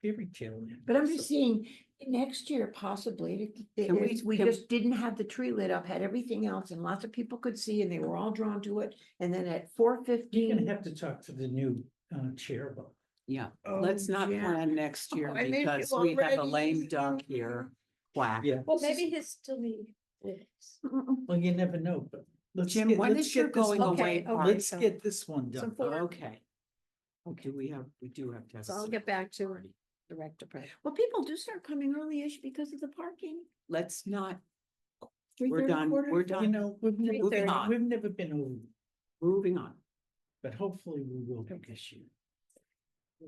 fairy tale. But I'm just seeing next year possibly, Can we- we can- just didn't have the tree lit up, had everything else and lots of people could see and they were all drawn to it. And then at You're 4:15. gonna have to talk to the new chair about. Yeah, Oh, let's not yeah. plan next year Oh, I miss you because we have a already. lame duck here. Quack. Yeah. well, maybe he'll still be with us. Well, you never know, but let's Jim, get, when let's is your get this going one- away Okay, okay, party? Let's get this one So done. 4, Okay. Do we do have to have. so a I'll separate get back to party. the rec department. Well, people do start coming early-ish because of the parking. Let's not, 3:30, done, quarter to we're four. done. You know, Moving on. we've never been over, moving on. but hopefully we will be this year.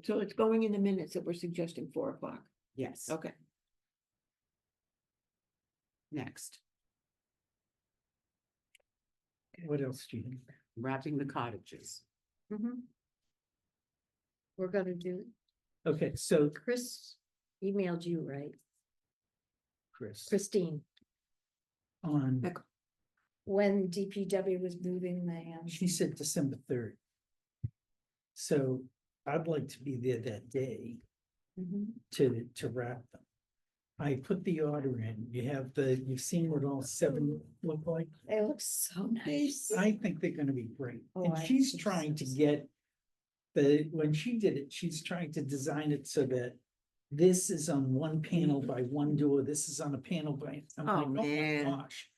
So it's going in the minutes that we're suggesting 4 o'clock. Yes, Okay. next, What else do you think? wrapping the cottages. We're gonna do, Okay, so Chris emailed you, right? Chris, Christine, on, when DPW was moving the, she said December 3rd. So I'd like to be there that day Mhm. to wrap them. I put the order in. You've seen what all 7 look like? It looks so nice. I think they're gonna be great. Oh, And I she's think trying to so. get when she did it, she's trying to design it so that this is on one panel by one door, this is on a panel by, I'm Oh, like, oh my man. gosh.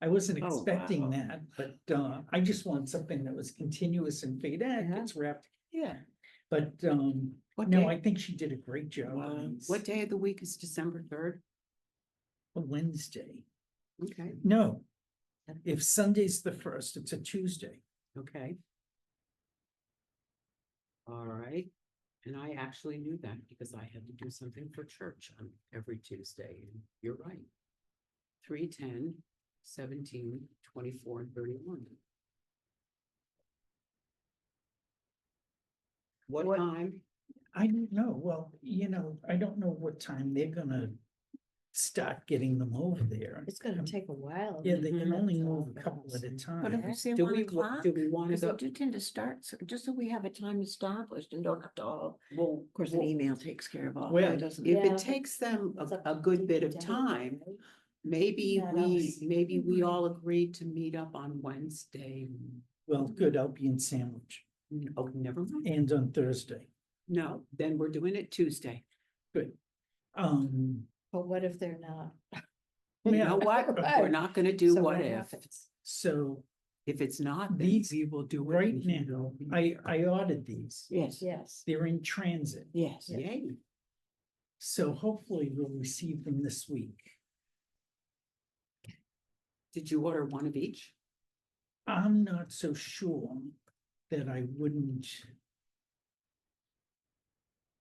I wasn't Oh, expecting wow. that, but, I just want something that was continuous and fade out, Yeah. gets wrapped. Yeah. But, What no, day? I think she did a great job. Wow. on these. What day of the week is December 3rd? A Wednesday. Okay, No. If Sunday's the 1st, it's a Tuesday. okay. All right, and I actually knew that because I had to do something for church on every Tuesday, and you're right. 3, 10, 17, 24, and 31. What What- time? I don't know. Well, I don't know what time they're gonna start getting them over there. It's gonna take a while. Yeah, they can Mhm. only move a couple at a But time. if we say Do 1 we, o'clock, do we want to because they go? do tend to start, just so we have a time established and don't have to all, Well, of course, an email takes care of all Well, that, doesn't if it? Yeah, it takes them It's up a to good bit of DPW, time, right? maybe Not we, us. maybe we all agreed to meet up on Wednesday. Well, good, I'll be in Sandwich Oh, never mind. and on Thursday. No, then we're doing it Tuesday. Good. But what if they're not? You Yeah, know what? We're not gonna do So what what if. happens? so If it's not, then these, we will do it. right and you now, will be- I ordered these. Yes, Yes. They're in transit, yes. Yay. so hopefully we'll receive them this week. Did you order one of each? I'm not so sure that I wouldn't.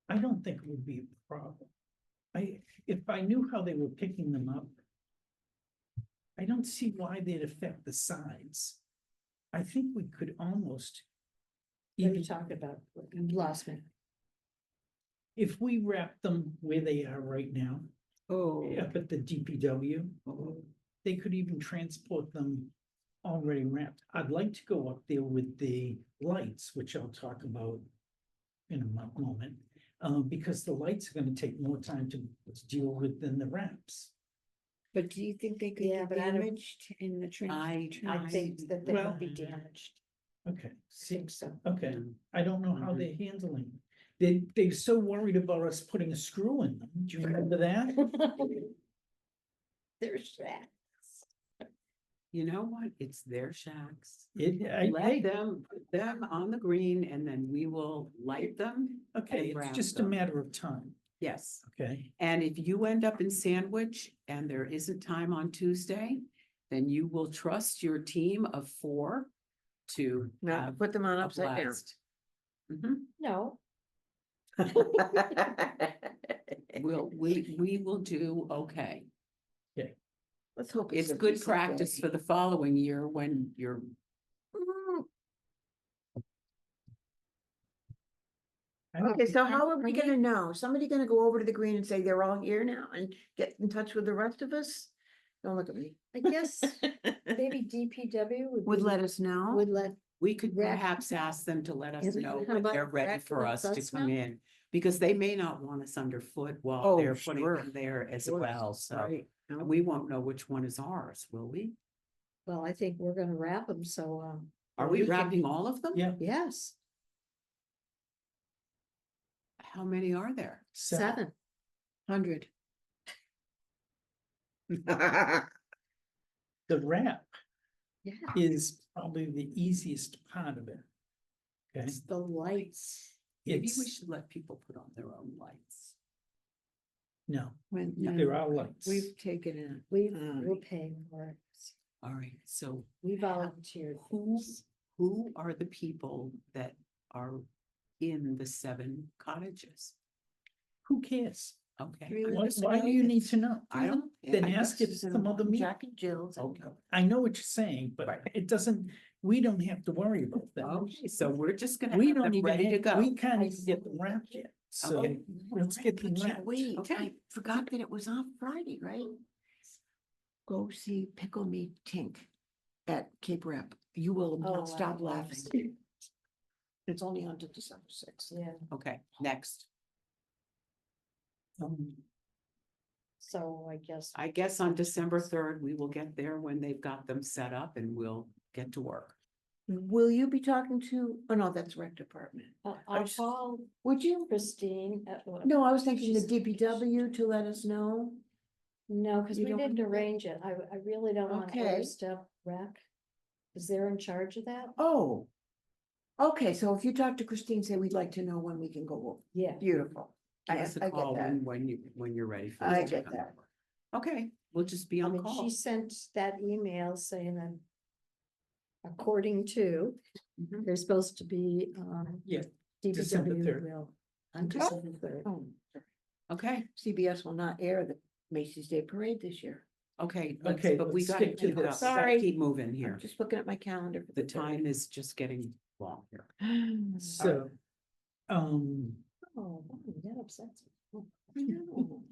I don't think it would be a problem. If I knew how they were picking them up, I don't see why they'd affect the sides. I think we could almost, What are you even talking about? You lost me. if we wrap them where they are right now, Oh. up at the DPW, they could even transport them already wrapped. I'd like to go up there with the lights, which I'll talk about in a moment, because the lights are gonna take more time to deal with than the wraps. But do you think they could Yeah, get but I don't- damaged in the train? I think that they Well- will be damaged. Okay, I see, think so. okay, Mm. I don't know how Mhm. they're handling it. They're so worried about us putting a screw in them. Do you remember that? They're shacks. You know what? It's their shacks. Hey, Let them put them on the green and then we will light them. okay, and it's wrap just a them. matter of time, Yes. okay? And if you end up in Sandwich and there isn't time on Tuesday, then you will trust your team of 4 to No, have put them on a upside down. blast. Mhm. No, We will do okay. Let's hope. It's a good decent practice day. for the following year when you're, Mm, I don't Okay, think- so how are we gonna know? Somebody gonna go over to the green and say they're all here now and get in touch with the rest of us? Don't look at me. I guess maybe DPW Would be- let us know. Would let, we could Rec- perhaps ask them to let us Is it- know how when about they're ready rec for lets us to us come know? in. Because they may not want us underfoot while Oh, they're putting sure. them there as Sure. well, so. Right. And we won't know which one is ours, will we? well, I think we're gonna wrap them, so, Are Well, we we can- wrapping all of them? Yeah, yes, How many are there? 7. 100. the wrap Yeah, is probably the easiest part of it. Okay, it's the lights. Maybe we it's, should let people put on their own lights. no, When, there are lights. we've taken it. We're paying for it. All right, so We volunteered. for who, this. who are the people that are in the 7 cottages? Who cares? Okay. Three I'm Why, just why do you need to know? I don't. Then I ask just- if some other meeting. Jack and Jill's. Okay. I know what you're saying, but Right. it doesn't, we don't have to worry about that. Okay, so we're just gonna We have don't them even, ready to go. we can't even get them wrapped yet, so Okay. let's get them But wrapped. wait, Okay. I forgot that it was on Friday, right? Go see Pickle Me Tink at Cape Rep. You will Oh, not stop wow. laughing. It's only on to December 6th. Yeah, Okay, next. Um, So I guess on December 3rd, we will get there when they've got them set up and we'll get to work. Will you be talking to, oh no, that's rec department. I'll call Would you? Christine. No, I was thinking the She's- DPW to let us know. No, because You we don't didn't wanna do that? arrange it. I really don't want to Okay. overstep rec. Because they're in charge of that. Oh. Okay, so if you talk to Christine, say we'd like to know when we can go. Yeah. Beautiful. Give us a I call get that. when you're ready. for I us to get come that. over. Okay, we'll just be I on mean, call. she sent that email saying that according to, Mhm. there's supposed to be, Yeah, December DPW 3rd. will. On December 3rd. Oh, Okay, CBS will not air the Macy's Day Parade this year. okay, Okay, but we let's gotta stick to keep up. this. Gotta Sorry. keep moving I'm here. just looking at my calendar. for The time is just getting long here. So, Oh, that upsets me. I know.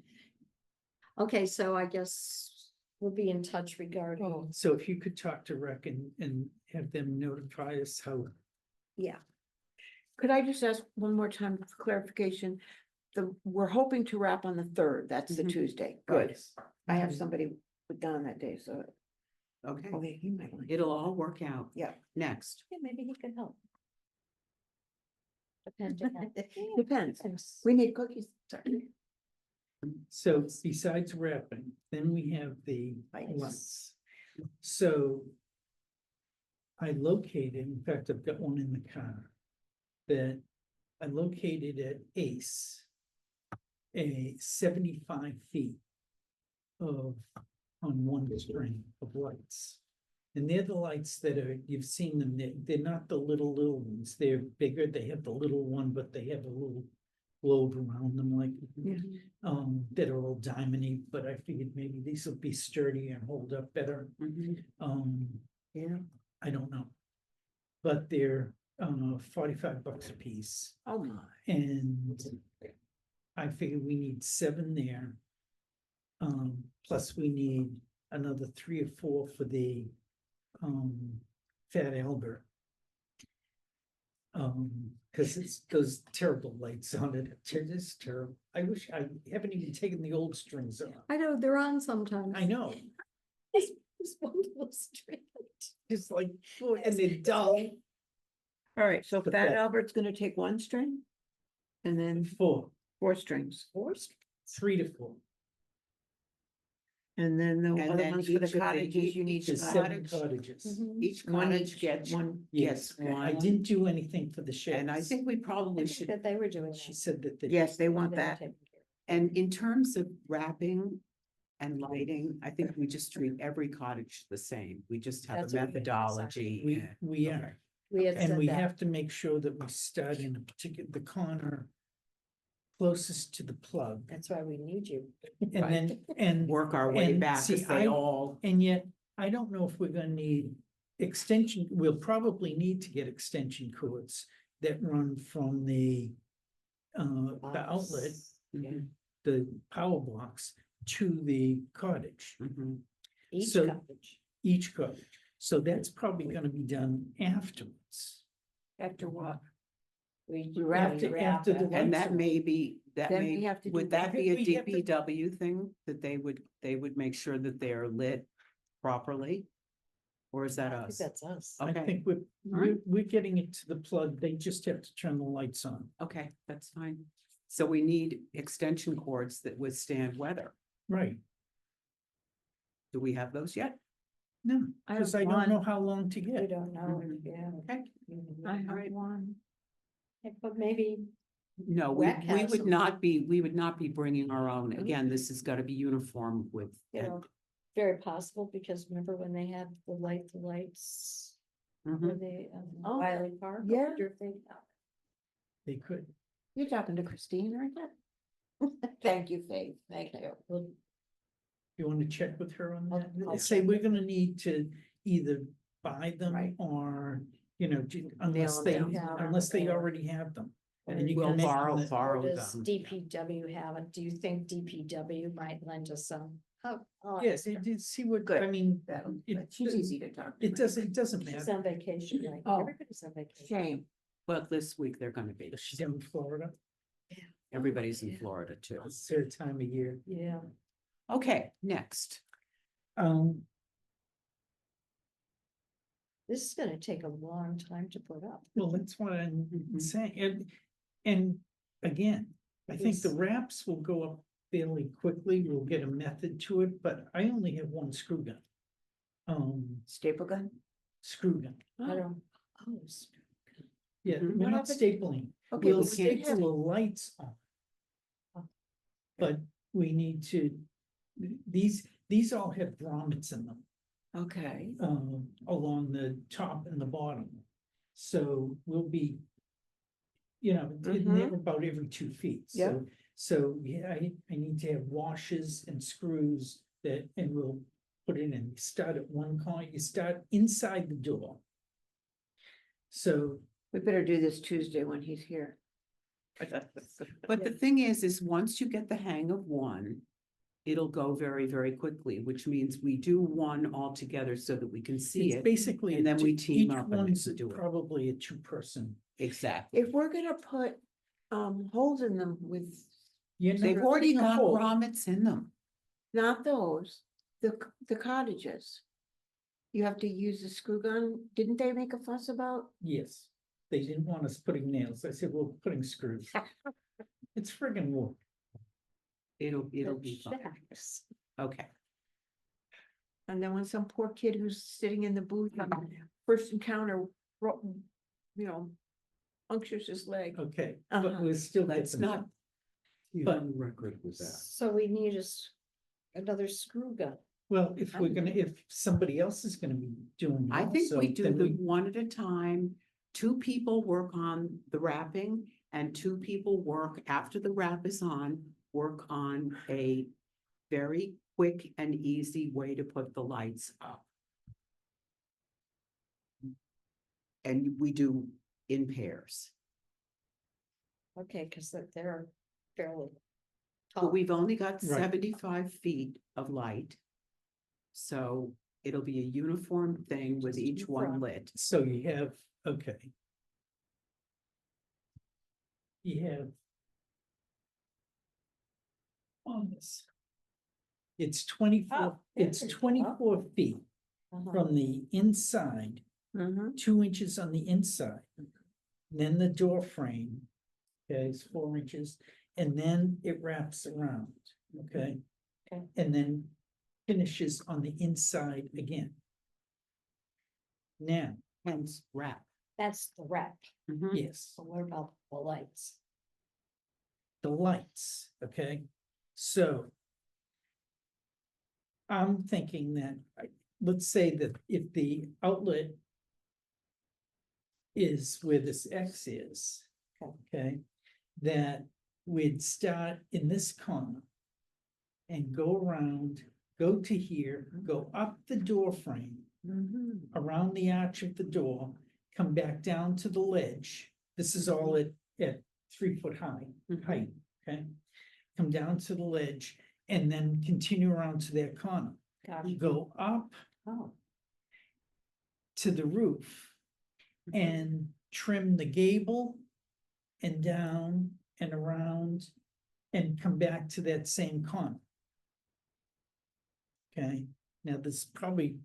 Okay, so I guess we'll be in touch regarding, so if you could talk to rec and have them notify us how, yeah, Could I just ask one more time for clarification? We're hoping to wrap on the 3rd, that's the Mhm. Tuesday, good. I have Mhm. somebody with Don that day, so. Okay, Oh, yeah, he might like. it'll all work out. Yeah. Next, yeah, maybe he can help. Depending on- Depends, Thanks. we need cookies, sorry. so besides wrapping, then we have the Lights. lights. So I located, in fact, I've got one in the car, that I located at Ace, a 75 feet of, on one string of lights. And they're the lights that are, you've seen them, they're not the little ones, they're bigger, they have the little one, but they have a little globe around them like, that are all diamondy, but I figured maybe these will be sturdy and hold up better. Mhm. Yeah. I don't know. But they're, $45 a piece. Oh, my. And I figure we need 7 there. Plus we need another 3 or 4 for the Fat Albert. Cause it's those terrible lights on it, they're just terrible. I wish I haven't even taken the old strings off. I know, they're on sometimes. I know, It's one of those straight. it's like, boy, and they're dull. All right, so But Fat that- Albert's gonna take 1 string? And then 4, 4 strings, Forced. 3 to 4. and then the And other then ones for each the of the- cottages, you need each There's to 7 cottage. cottages. Mhm. Each One cottage each, gets, one. gets okay. I one. didn't do anything for the sheds. And I think we I probably think should, that they were doing She that. said that they. Yes, they want They were that. taking care and in terms of wrapping and lighting, I think we just treat every cottage the same. We just have That's a what we methodology. We, and- we okay. are, We had and said we that. have to make sure that we start in a particular, the corner closest to the plug. That's why we need you. And then, and. Work our way and back see, as they all, And yet, I don't know if we're gonna need extension, we'll probably need to get extension cords that run from the outlet, Mhm, the power box to the cottage, mhm. Each So- cottage. each cottage. So that's probably gonna be done afterwards. After what? We wrap we it wrap after the it. And lights that are- may be, that Then we may, have to do would that be a We have to- DPW thing that they would make sure that they are lit properly? Or is that I think us? that's us. I Okay. think we're getting it to the plug, they just have to turn the lights on. Okay, that's fine. So we need extension cords that withstand weather. Right, Do we have those yet? no, I because have I don't know one. how long to We get. don't know, Mhm. yeah. Okay. I have Alright. one. Yeah, but maybe, No, Rec we has would them. not be, we would not be bringing our own. Again, this has got to be uniform with. you know, very possible, because remember when they had the lights, Mhm. when they, Oh, Wiley Park? I yeah. wonder if they- They could. You're talking to Christine, aren't you? Thank you, Faith, thank you. Well, You want to check with her on I'll- that? I'll Say check we're with gonna need to either buy them Right. or, unless them they, down. unless they Or- already have them. or And you We'll can make borrow, them- borrow does them. DPW have it? Do you think DPW might lend us some? Oh, Yes, it did, see what, Good. I mean, That'll- it- She's easy to talk to. it doesn't She's matter. on vacation, right? Oh. Everybody's on vacation. Shame. But this week they're gonna be. She's in Florida, Everybody's in Yeah. Florida too. it's their time of year. Yeah. Okay, next. Um, This is gonna take a long time to put up. well, that's what I'm Mhm. saying, and again, I think the Yes. wraps will go up fairly quickly, we'll get a method to it, but I only have one screw gun. Staple gun? Screw gun, I Oh, don't. Oh, s- yeah, Mhm. we're What not happened? stapling, Okay, we'll but we did staple have, the lights on. But we need to, these all have grommets in them, okay, along the top and the bottom. So we'll be, they're about every 2 feet, Yeah. so, yeah, I need to have washers and screws and we'll put it in, you start at one corner, you start inside the door. So, we better do this Tuesday when he's here. But the thing is once you get the hang of one, it'll go very, very quickly, which means we do one all together so that we can see it's it. basically, and then we team each up and one's do it. probably a 2-person. Exactly. If we're gonna put, holes in them with, They've already got grommets in them. not those, the cottages. You have to use the screw gun, didn't they make a fuss about? Yes, they didn't want us putting nails, I said, well, putting screws. It's friggin' wood. It'll be the fine. shacks. Okay. And then when some poor kid who's sitting in the booth on first encounter, punctures his leg. Okay, but Uh-huh. we're still. Let's getting not. them. Be But- on record with that. So we need another screw gun. Well, if somebody else is gonna be doing it I think we also, do then them one at a time. 2 people work on the wrapping and 2 people work after the wrap is on, work on a very quick and easy way to put the lights up. And we do in pairs. Okay, because they're fairly But tall. we've only got Right. 75 feet of light. So it'll be a uniform thing with each one Uniform. lit. So you have, okay. You have. On this. It's 24, Oh, there it's you go. 24 feet Uh-huh. from the inside, Mm-hmm. 2 inches on the inside. Then the door frame, okay, is 4 inches, and then it wraps around, okay? Okay. And then finishes on the inside again. Now, Hence wrap. That's the wrap. Mhm. yes, So what about the lights? the lights, okay? So I'm thinking that, let's say that if the outlet is where this X is, okay, that we'd start in this corner and go around, go to here, go up the door frame, Mm-hmm. around the arch of the door, come back down to the ledge. This is all at 3 foot height, okay? Come down to the ledge and then continue around to that corner. Gotcha. Go up Oh, to the roof and trim the gable and down and around and come back to that same corner. Okay, now there's probably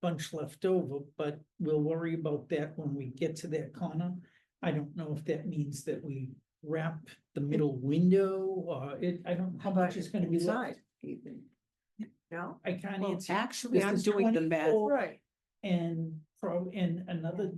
bunch left over, but we'll worry about that when we get to that corner. I don't know if that means that we wrap the middle window or I don't know how much is gonna be left. Inside, even. No? I can't Well, answer. actually, This I'm is doing the math. 24 Right. And another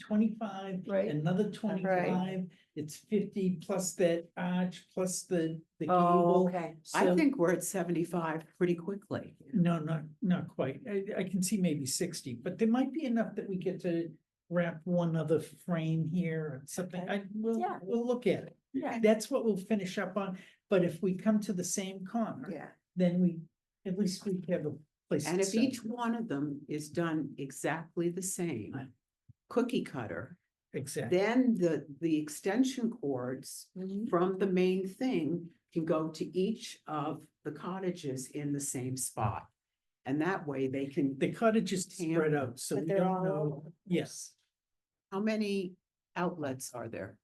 25, Right. another 25, it's 50 plus that arch, plus the Oh, gable. okay. I So- think we're at 75 pretty quickly. No, not quite. I can see maybe 60, but there might be enough that we get to wrap one other frame here or something. Okay. Yeah. We'll look at it. Yeah. That's what we'll finish up on. But if we come to the same corner, Yeah. then at least we have a place. And to if start. each one of them is done exactly the same, cookie cutter, Exactly. then the extension cords Mhm. from the main thing can go to each of the cottages in the same spot. And that way they can, The cottage is Tamp. spread out, so but we they're don't all know. over. Yes, how many outlets are there?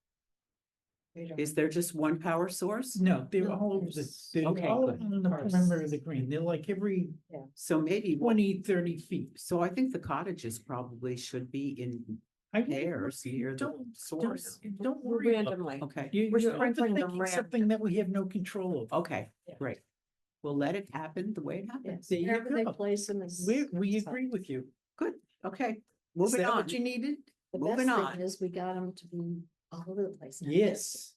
Is there just one power source? No, they're No, all over they're Okay, all good. on the perimeter of the green. They're like every So maybe, 20, 30 feet. so I think the cottages probably should be in I wouldn't pairs worry- near the don't- source. Don't worry about Randomly. Okay, You're We're sprinkling them overthinking something that we have no control over. okay, Yeah. great. We'll let it happen the way it happens. There you Wherever they go. place them is. We is fine. agree with you. Good, okay, Is moving that on. what you needed? The Moving best on. thing is we got them to be all over the place. now. Yes.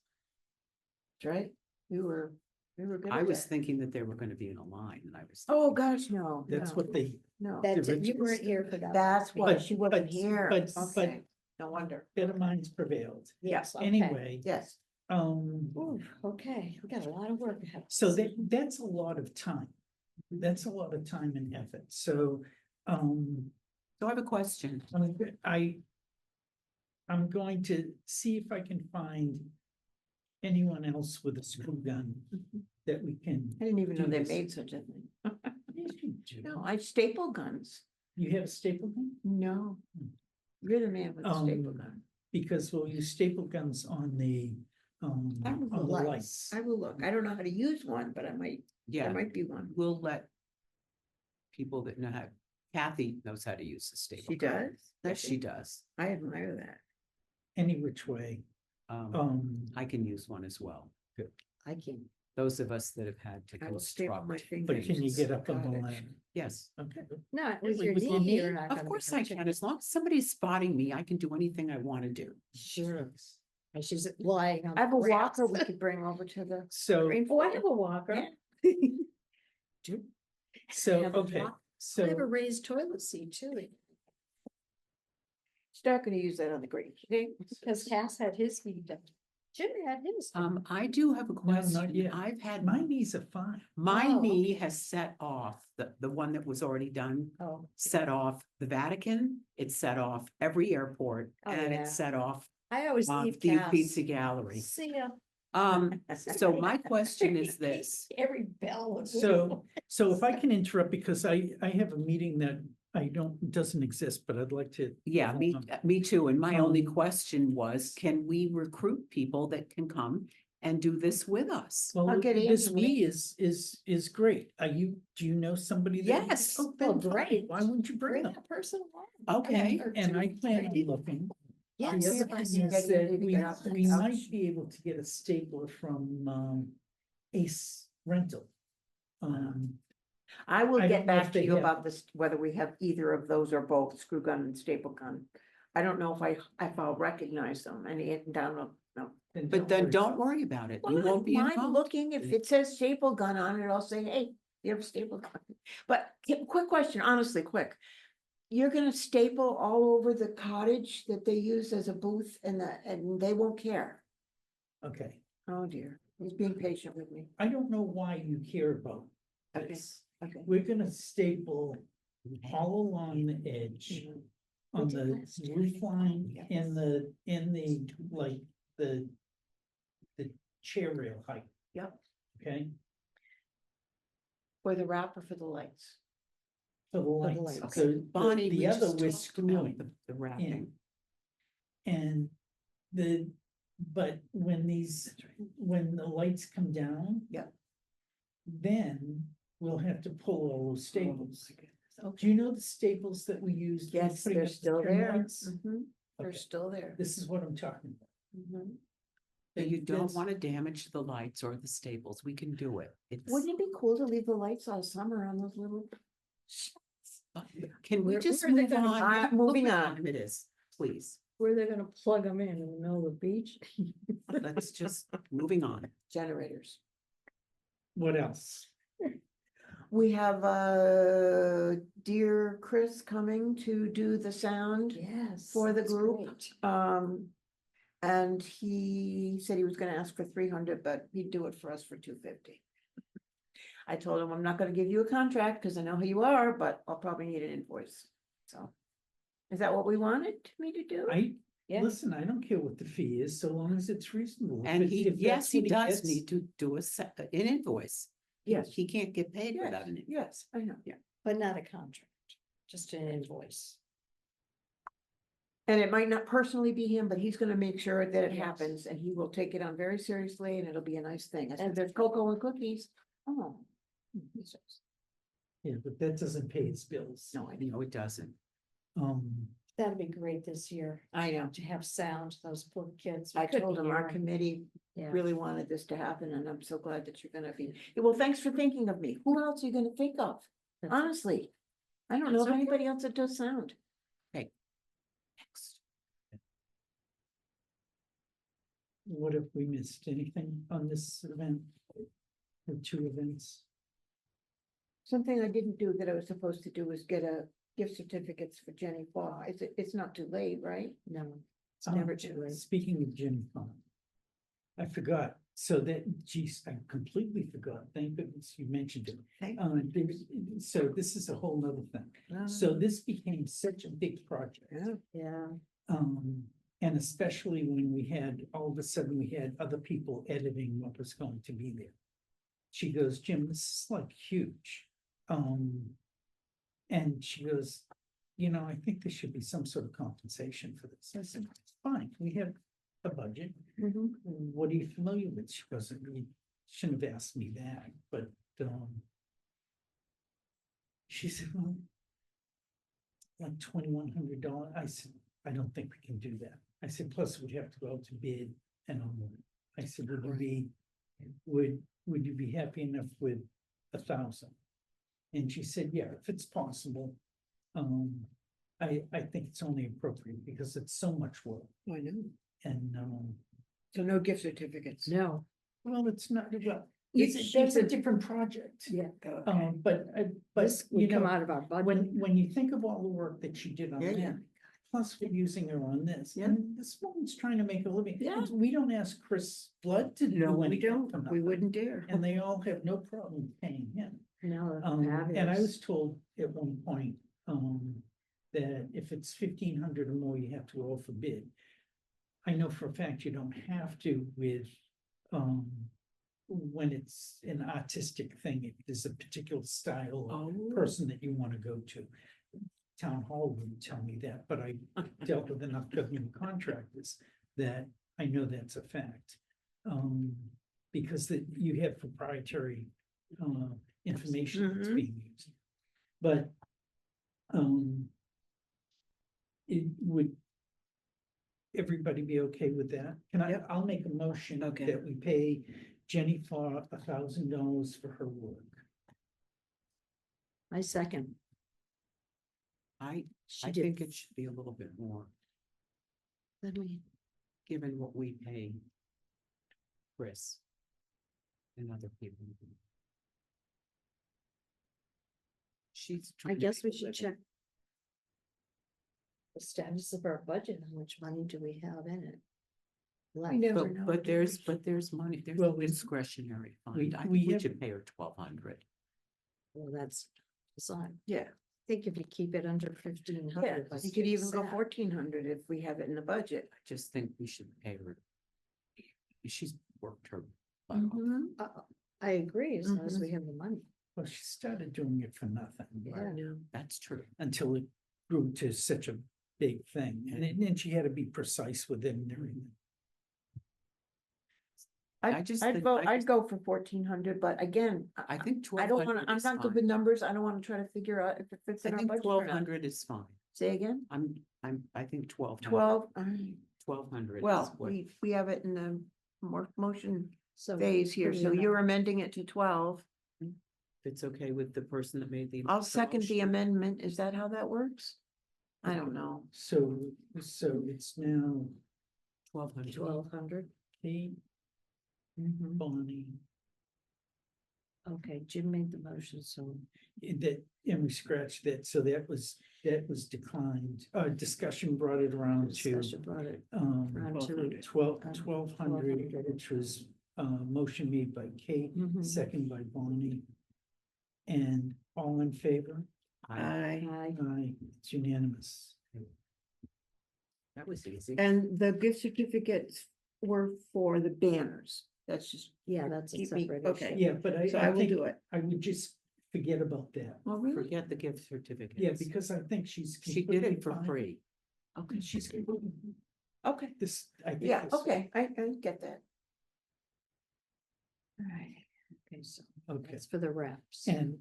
That's right. We were good I at was that. thinking that they were gonna be in a line and I was. Oh, gosh, no. That's no, what they, No, That's it, you original weren't here for that. that's why But- she wasn't but- here. but- Okay, no wonder. better minds prevailed. Yes, okay. Anyway, Yes, Ooh, okay, we got a lot of work ahead. of so us. that's a lot of time. That's a lot of time and effort. So, So I have a question. I'm going to see if I can find anyone else with a screw gun that we can. I didn't even know do they this. made such a thing. Yes, you do. No, I staple guns. You have a staple gun? No. Hmm. You're the man with the staple Um, gun. Because we'll use staple guns on the, on I will the look. lights. I will look. I don't know how to use one, but I might, there Yeah, might be one. we'll let people that know how, Kathy knows how to use the staple. She gun. does? Yes, she does. I admire that. Any which way. I can use one as well. I can, Those of us that have had to I will staple my construct. fingers. But can you get up on the Got it. ladder? Yes, Okay. not with Really, your with your knee, knee? you're not gonna of be course able I to. can. As long as somebody's spotting me, I can do anything I want to do. Sure. And she's lying on. I have a the grass. walker we could bring over to the. So, green Oh, I field. have a walker. Yeah. so, have a okay, walk- I have a so, raised toilet seat too, She's not gonna use that on the green. because Cass had his feet done. Jimmy had his. done. I do have a not question. yet. I've had, my knees are fine. my Oh, knee has set off, the one that was already done, Oh, set off the Vatican, it set off every airport, Oh, and yeah. it set off I always the leave Cass. Pizza Gallery. See ya. So my question is this, Every bell. would So, so if I can interrupt, because I have a meeting that doesn't exist, but I'd like to. yeah, me too, and my only Um, question was, can we recruit people that can come and do this with us? Well, I'll get this Angela. we is great. Do you know somebody? that- Yes. Oh, then Oh, fine. great. Why wouldn't you bring Bring them? that person along. Okay, Or And two. I plan on looking. Yes. see The if other I thing can is get that Andy to get off the we couch. might be able to get a stapler from Ace Rental. I will I get don't know if back to they you have- about this, whether we have either of those or both, screw gun and staple gun. I don't know if I'll recognize them, and down, no. but then don't worry about it, you won't be Mind involved. looking, if it says staple gun on it, I'll say, hey, you have a staple gun. But quick question, honestly, quick. You're gonna staple all over the cottage that they use as a booth and they won't care. Okay, Oh dear, he's being patient with me. I don't know why you care about Okay. this. Okay. We're gonna staple all along the edge. Mhm. On We did the last year. roof line, Yes. in the, like, the chair rail height, Yep, okay? for the wrapper for the lights. For the the lights, lights. so Okay, Bonnie, the we other just we're talked about screwing the in. wrapping. And but when the lights come down. Yep. Then we'll have to pull all those staples. Oh, Do you know the staples that we used? when yes, putting they're up the still trim there. lights? Mhm, they're Okay. still there. This is what I'm talking about. Mhm. But you don't That's- want to damage the lights or the staples, we can do it. It's, Wouldn't it be cool to leave the lights all summer on those little? can we Where- just where are they move gonna- on? Moving What on. time It is, please, Where they're gonna plug them in the middle of the beach. let's just, moving on. Generators. What else? We have dear Chris coming to do the sound. Yes. For the that's group. great. And he said he was gonna ask for 300, but he'd do it for us for 250. I told him, I'm not gonna give you a contract, cause I know who you are, but I'll probably need an invoice, so. Is that what we wanted me to do? Yeah. Listen, I don't care what the fee is, so long as it's reasonable. If And it- he, if yes, that's he what does gets- need to do an invoice. Yes. He can't get paid Yes, without an invoice. yes, I know. But not a contract, just an invoice. And it might not personally be him, but he's gonna make sure that it Yes. happens, and he will take it on very seriously, and it'll be a nice thing. I said, And- there's cocoa and cookies. Oh. Yeah, but that doesn't pay its bills. No, I No, it doesn't. That'd be great this year I know. to have sound, those poor kids. We I couldn't told him hear our 'em. committee Yeah. really wanted this to happen, and I'm so glad that you're gonna be. Yeah, well, thanks for thinking of me. Who else are you gonna think of? That's- Honestly, I don't know That's of okay. anybody else that does sound. Next. What if we missed anything on this event? Or two events? Something I didn't do that I was supposed to do was get a gift certificates for Jenny Faw. It's not too late, right? No, it's never too late. Speaking of Jim Fund, I forgot, so that, geez, I completely forgot, thank goodness you mentioned it. Thank So this is a whole nother thing, so this became such a big project. Yeah. Yeah, And especially when we had, all of a sudden, we had other people editing what was going to be there. She goes, Jim, this is like huge. And she goes, I think there should be some sort of compensation for this. I said, fine, we have a budget. Mhm. What are you familiar with? She goes, you shouldn't have asked me that, but, she said, well, like $2,100. I said, I don't think we can do that. I said, plus we'd have to go out to bid and all that. I said, would you be happy enough with 1,000? And she said, yeah, if it's possible. I think it's only appropriate because it's so much work I know. and, So no gift certificates. no, well, it's not, well, You- it's a different project. yeah, Okay. But this would come out of our budget. when you think of all the work that she did on Yeah, yeah. that, plus we're using her on this, Yeah. and this woman's trying to make a living. Yeah. We don't ask Chris Blood to do No, we anything don't. for We nothing, wouldn't dare. and they all have no problem paying him. No, And I fabulous. was told at one point, that if it's 1,500 or more, you have to go for bid. I know for a fact you don't have to with, when it's an artistic thing, if there's a particular style of Oh. person that you want to go to. Town hall wouldn't tell me that, but I dealt with enough government contractors that I know that's a fact. Because that you have proprietary, information that's Mhm. being used. But, it would everybody be okay with that? I'll make a motion Okay. that we pay Jenny for $1,000 for her work. I second. I She think did, it should be a little bit more, then we, given what we pay Chris and other people. She's. I trying to guess we make a should living. check the status of our budget, how much money do we have in it? Left. never But, know, but do there's, we? but there's money, there's Well, a we- discretionary we- fund. I we think we have- should pay her 1,200. Well, that's, fine. Yeah. I think if you keep it under 1,500. Yeah, you could even go 1,400 if we have it in the budget. I just think we should pay her. She's worked her butt off. Mhm. I agree, as long as Mhm. we have the money. Well, she started doing it for nothing. Yeah. No. That's true. Until it grew to such a big thing, and she had to be precise with it and everything. I just I'd think- vote, I I'd just- go for 1,400, but again, I think I don't wanna, 1,200 I'm is not good fine. with numbers. I don't wanna try to figure out if it fits I in our think budget or not. 1,200 is fine. Say again? I think 1,200. 12, 1,200. well, we have it in the motion So. phase here, do we so amend- you're amending it to 12. If it's okay with the person that made the. I'll second the motion. amendment. Is that how that works? I don't know. So it's now 1,200. 1,200, Kate, Mhm. Bonnie, okay, Jim made the motion, so. and we scratched that, so that was declined, discussion brought it around to. Discussion brought it Um, around to. 1,200, 1,200. which was, motion made by Kate, Mhm. second by Bonnie. And all in favor? I- Aye. Aye, it's unanimous. That was easy. And the gift certificates were for the banners. That's just. Yeah, that's a Keep me- separate okay. issue. Yeah, but So I will think do it. I would just forget about that. Well, really? Forget the gift certificates. Yeah, because I think she's. She did it for completely fine. free. Okay. She's, Okay, this, I think. yeah, this- okay, I get that. Right, okay, so Okay, that's for the reps. and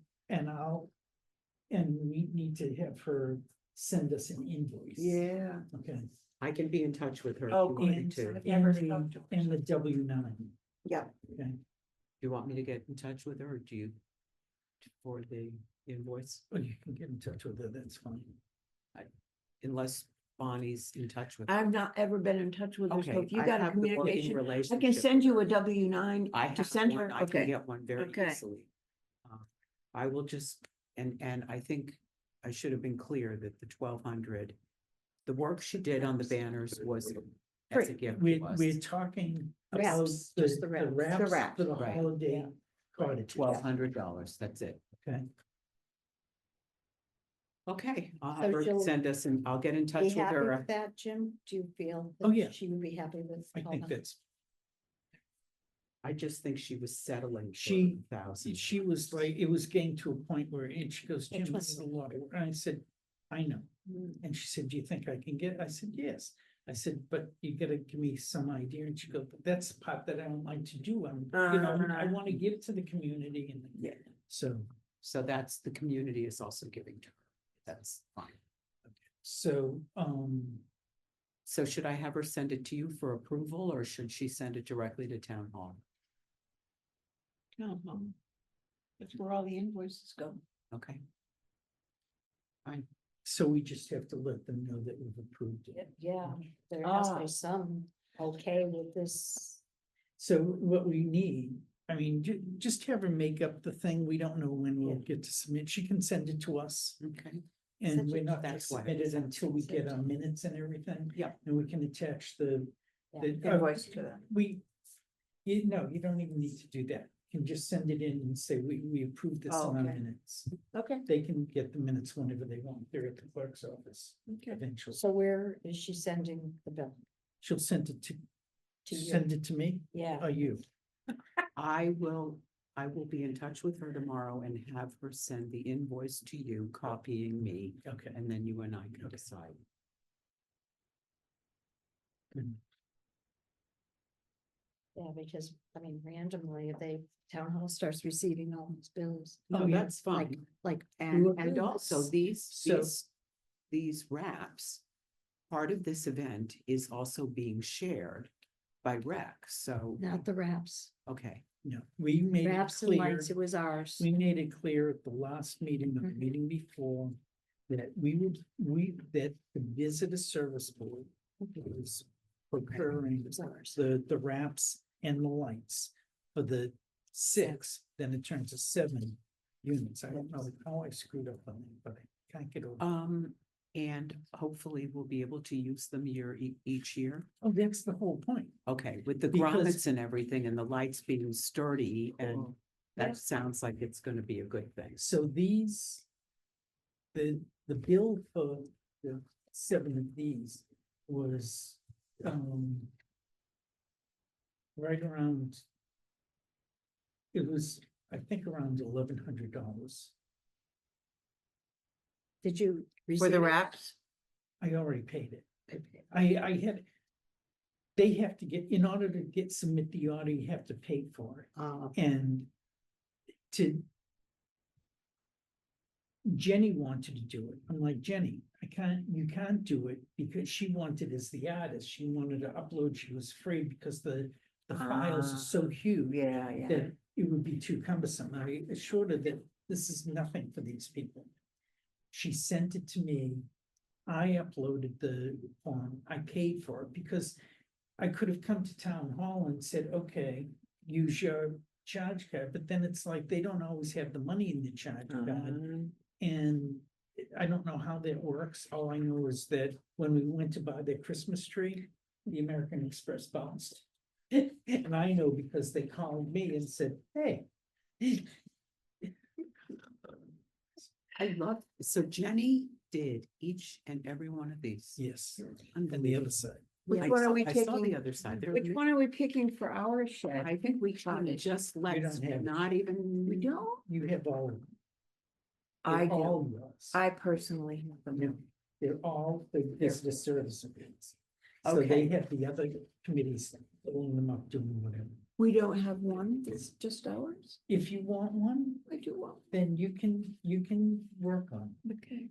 we need to have her send us an invoice. Yeah. Okay. I can be in touch with her. if Oh, you want me And, to. I've never and spoke to her. and the W-9, Yeah, okay? Do you want me to get in touch with her or do you? For the invoice, Well, you can get in touch with her, that's fine. unless Bonnie's in touch with. her. I've not ever been in touch with her, so Okay, if you I got a have the working communication, I relationship can send with you her. a W-9 I to have send one, her, I can okay. get one very Okay. easily. I will just, and I think I should have been clear that the 1,200, the work she did on the banners was as a gift to us. We're talking about Wraps, just the wraps. wraps wraps, for the right. holiday Yeah. cottage. $1,200, that's it. Okay, Okay, I'll So have her she'll send us and I'll get in Be touch with happy her. with that, Jim? Do you feel? Oh, that yeah. She would be happy with. I all think that? that's, I just think she was settling for She- 1,000. she was like, it was getting to a point where, and she goes, Which Jim, this is a lot of work. And I said, I know. Mm. And she said, do you think I can get it? I said, yes. I said, but you gotta give me some idea. And she goes, but that's the part that I don't like to do. I want to give to the community and Yeah. so, So that's, the community is also giving to her. That's fine. so, So should I have her send it to you for approval or should she send it directly to town hall? That's where all the invoices go. Okay. so we just have to let them know that we've approved it. Yeah, there has to Ah. be some okay with this. So what we need, I mean, just have her make up the thing. We don't know when we'll get to submit. She can send it to us. Okay. And Send we're it- not gonna that's why submit it it sent- until we get sent our minutes and everything. Yep. And we can attach the. Yeah. Invoice to them. No, you don't even need to do that. You can just send it in and say, we approved this Oh, in our okay. minutes. Okay. They can get the minutes whenever they want. They're at the clerk's office Okay. eventually. So where is she sending the bill? She'll send it to To you? send it to me Yeah, or you. I will be in touch with her tomorrow and have her send the invoice to you, copying me, Okay. and then you and I can Okay. decide. yeah, because, I mean, randomly, if town hall starts receiving all these bills. Oh, No, yeah. that's fine. Like, And, who and approved also this? So- these wraps, part of this event is also being shared by rec, so, not the wraps. okay. No, we made it Wraps and clear. lights, it was ours. We made it clear at the last meeting, or the Mhm. meeting before, that that the visitor service board was procuring It was ours. the wraps and the lights for the 6, then it turned to 7 units. I don't know how I screwed up on it, but I can't get over. And hopefully we'll be able to use them each year. Oh, that's the whole point. Okay, with the Because- grommets and everything and the lights being sturdy and Oh. that Yeah. sounds like it's gonna be a good thing. So these, the bill for the 7 of these was, right around. It was, I think, around $1,100. Did you? For receive the it? wraps? I already paid it. I had. They have to get, in order to submit the order, you have to pay for it. And Jenny wanted to do it. I'm like, Jenny, you can't do it because she wanted as the artist, she wanted to upload, she was afraid because the files are so huge. Yeah, yeah. That it would be too cumbersome. I assured her that this is nothing for these people. She sent it to me. I uploaded the form. I paid for it because I could have come to town hall and said, okay, use your charge card, but then it's like, they don't always have the money in the charge card. And I don't know how that works. All I know is that when we went to buy their Christmas tree, the American Express bounced. And I know because they called me and said, hey. I love, so Jenny did each and every one of these. Yes, and the Unbelievable. other side. Which I one are saw- we I saw the taking? other side. There Which were- one are we picking for our shed? I think we can just let, don't have it. not even. We don't? You have all of them. I They're do. all yours. I personally have them. Yeah. They're all the visitor services. So they Okay. have the other committees filling them up, doing whatever. We don't have one, it's just ours? If you want one, I do want, then you can work on it. okay.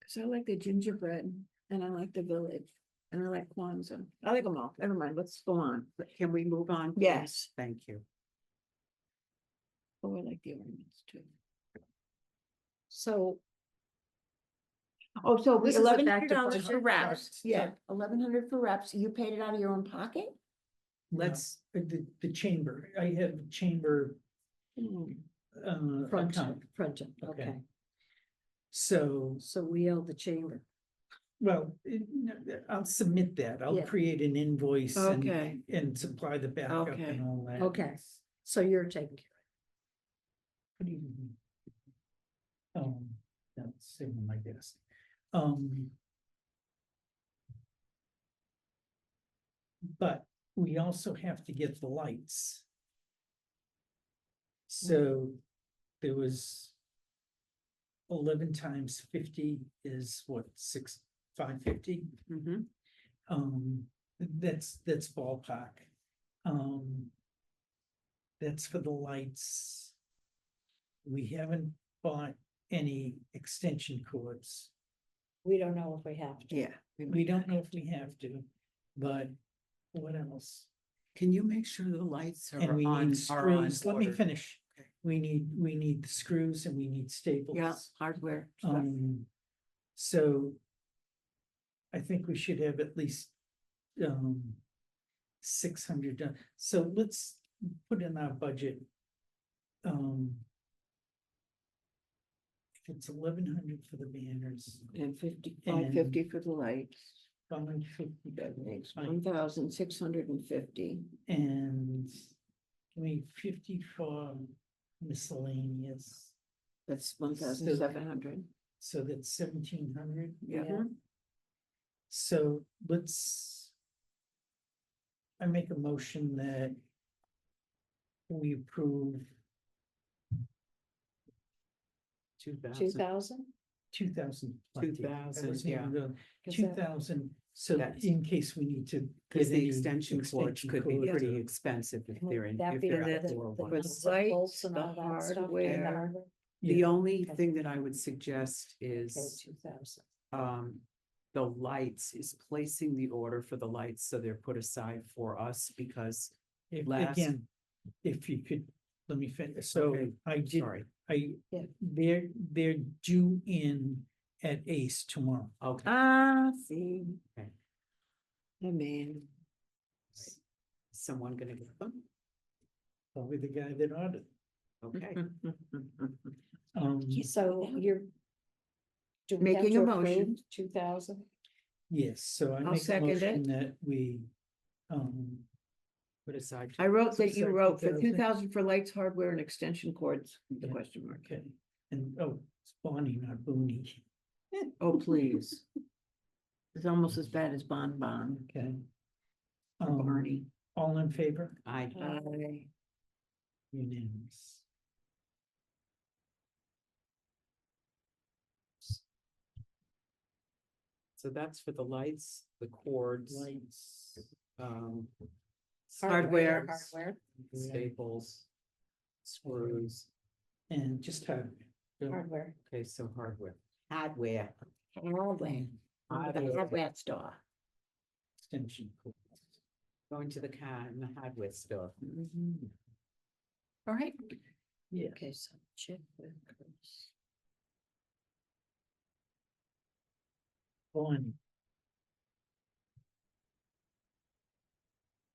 Cause I like the gingerbread and I like the village and I like Kwanzaa. I like them all. Never mind, let's go on. Can we move on? please? Yes. Thank you. Oh, I like the ornaments too. So Oh, so This is the back to $1,100 for budget reps. part. Yeah, 1,100 for reps. You paid it out of your own pocket? Let's, The chamber, I have chamber front, account, front, end, Okay. okay, so, so we owe the chamber. well, I'll submit that, I'll Yeah. create an invoice Okay. and supply the backup Okay. and all that. Okay, so you're taking care What do you mean? That's sitting on my desk. But we also have to get the lights. So there was 11 times 50 is what, 550? mhm. That's ballpark. That's for the lights. We haven't bought any extension cords. we don't know if we have to. Yeah. We don't know if we have to, but what else? Can you make sure the lights And are we on, need are on screws, let me order? finish. Okay. We need the screws and we need staples. Yeah, hardware. stuff. So I think we should have at least 600 done. So let's put in our budget. If it's 1,100 for the banners, And 550 for the lights. 550 That makes Right. 1,650. and give me 50 for miscellaneous. That's 1,700. So that's 1,700. Yeah. So I make a motion that we approve 2,000. 2,000? 2,000. 2,000, yeah. 2,000, so That's- in case we need to. Because get the any extension cords could be cords pretty or- expensive if Would they're in, that if be they're the- outdoor the ones. nuts The and bolts lights, and the all that stuff, hardware. and the hardware? The Yeah. only Okay. thing that I would suggest Okay, is, 2,000. the lights, is placing the order for the lights, so they're put aside for us, because last- Again, if you could, let me finish, so Okay, I did, sorry, Yeah. they're due in at Ace tomorrow. okay. See. Okay. Oh, man. Is someone gonna get them? Probably the guy that ordered. Okay, So you're. Do we have Making to a motion. approve 2,000? Yes, so I I'll make a second motion it. that we, put aside. I wrote that you Sorry, wrote for 2,000. 2,000 for lights, hardware and extension cords, the Yeah. question mark. okay, and, it's Bonnie, not Booney, Oh, please. It's almost as bad as Bon Bon okay? or Barney. All in favor? I, I Unanimous. so that's for the lights, the cords, Lights. Hardware. Hardware, staples, screws. And just have. hardware. Okay, so hardware. Hardware. Hardware. The hardware store. Extension cords. Going to the car in the hardware store. All right. Yeah, Okay, so check with Chris. Bonnie.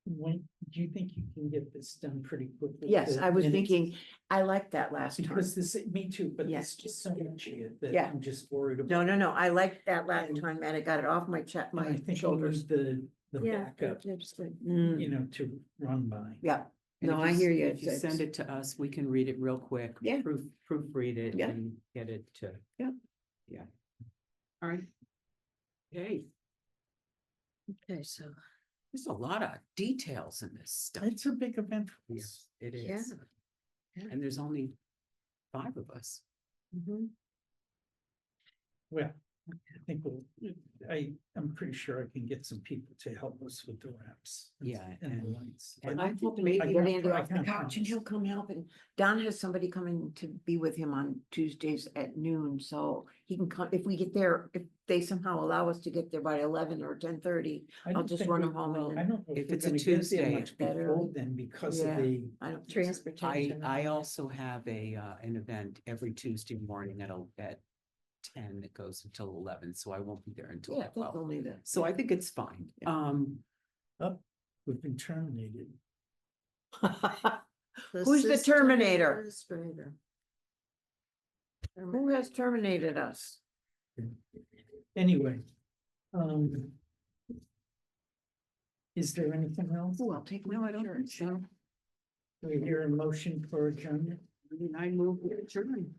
When, do you think you can get this done pretty quickly? Yes, The I was minutes? thinking, I liked that last time. Because this, me too, but Yes. there's just so much here that Yeah. I'm just worried about. No, I liked that last And- time and I got it off my chest, And I my think I shoulders. need the Yeah, backup, that's good. you know, to run by. Yeah, And no, if I hear you. If you send it to us, we can read it real quick. Yeah. Proofread it Yeah. and get it to. Yeah. Yeah. All right. Hey, Okay, so, there's a lot of details in this stuff. It's a big event for Yes, us. it yeah. is. Yeah. And there's only 5 of us. Mhm. Well, I think I'm pretty sure I can get some people to help us with the ramps. Yeah, And the and- lights. and But I I'm think hoping maybe- to I get can't- Andy I off the can't couch and promise. he'll come help, and Don has somebody coming to be with him on Tuesdays at noon, so he can come, if we get there, if they somehow allow us to get there by 11 or 10:30. I I'll don't just think run we- him home well, and I then, don't know If if we're it's a gonna get there Tuesday, much better. before then because of Yeah. the, I don't. think so. Transportation. I and all that. also have an event every Tuesday morning at 10 that goes until 11, so I won't be there until Yeah, that's 12. only that. So I think it's fine. we've been terminated. Who's the Assistant Terminator? Administrator. Who has terminated us? Anyway. Is there anything else? Oh, I'll take No, I don't think so. Do we hear a motion for adjournment? I move we adjourn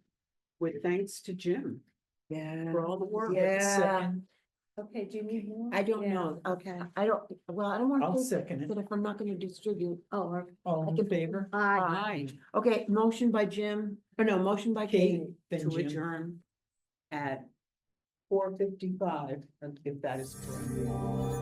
with thanks to Jim Yeah. for all the work. Yeah, Second, Okay, do you need more? I don't Yeah, know. Okay. I don't, well, I don't I'll want to, second but it. if I'm not gonna distribute. Oh, okay. All I in can- favor? Aye. Aye, Okay, motion by Jim, or no, motion by Kate. Kate, then to Jim. adjourn at 4:55, if that is correct.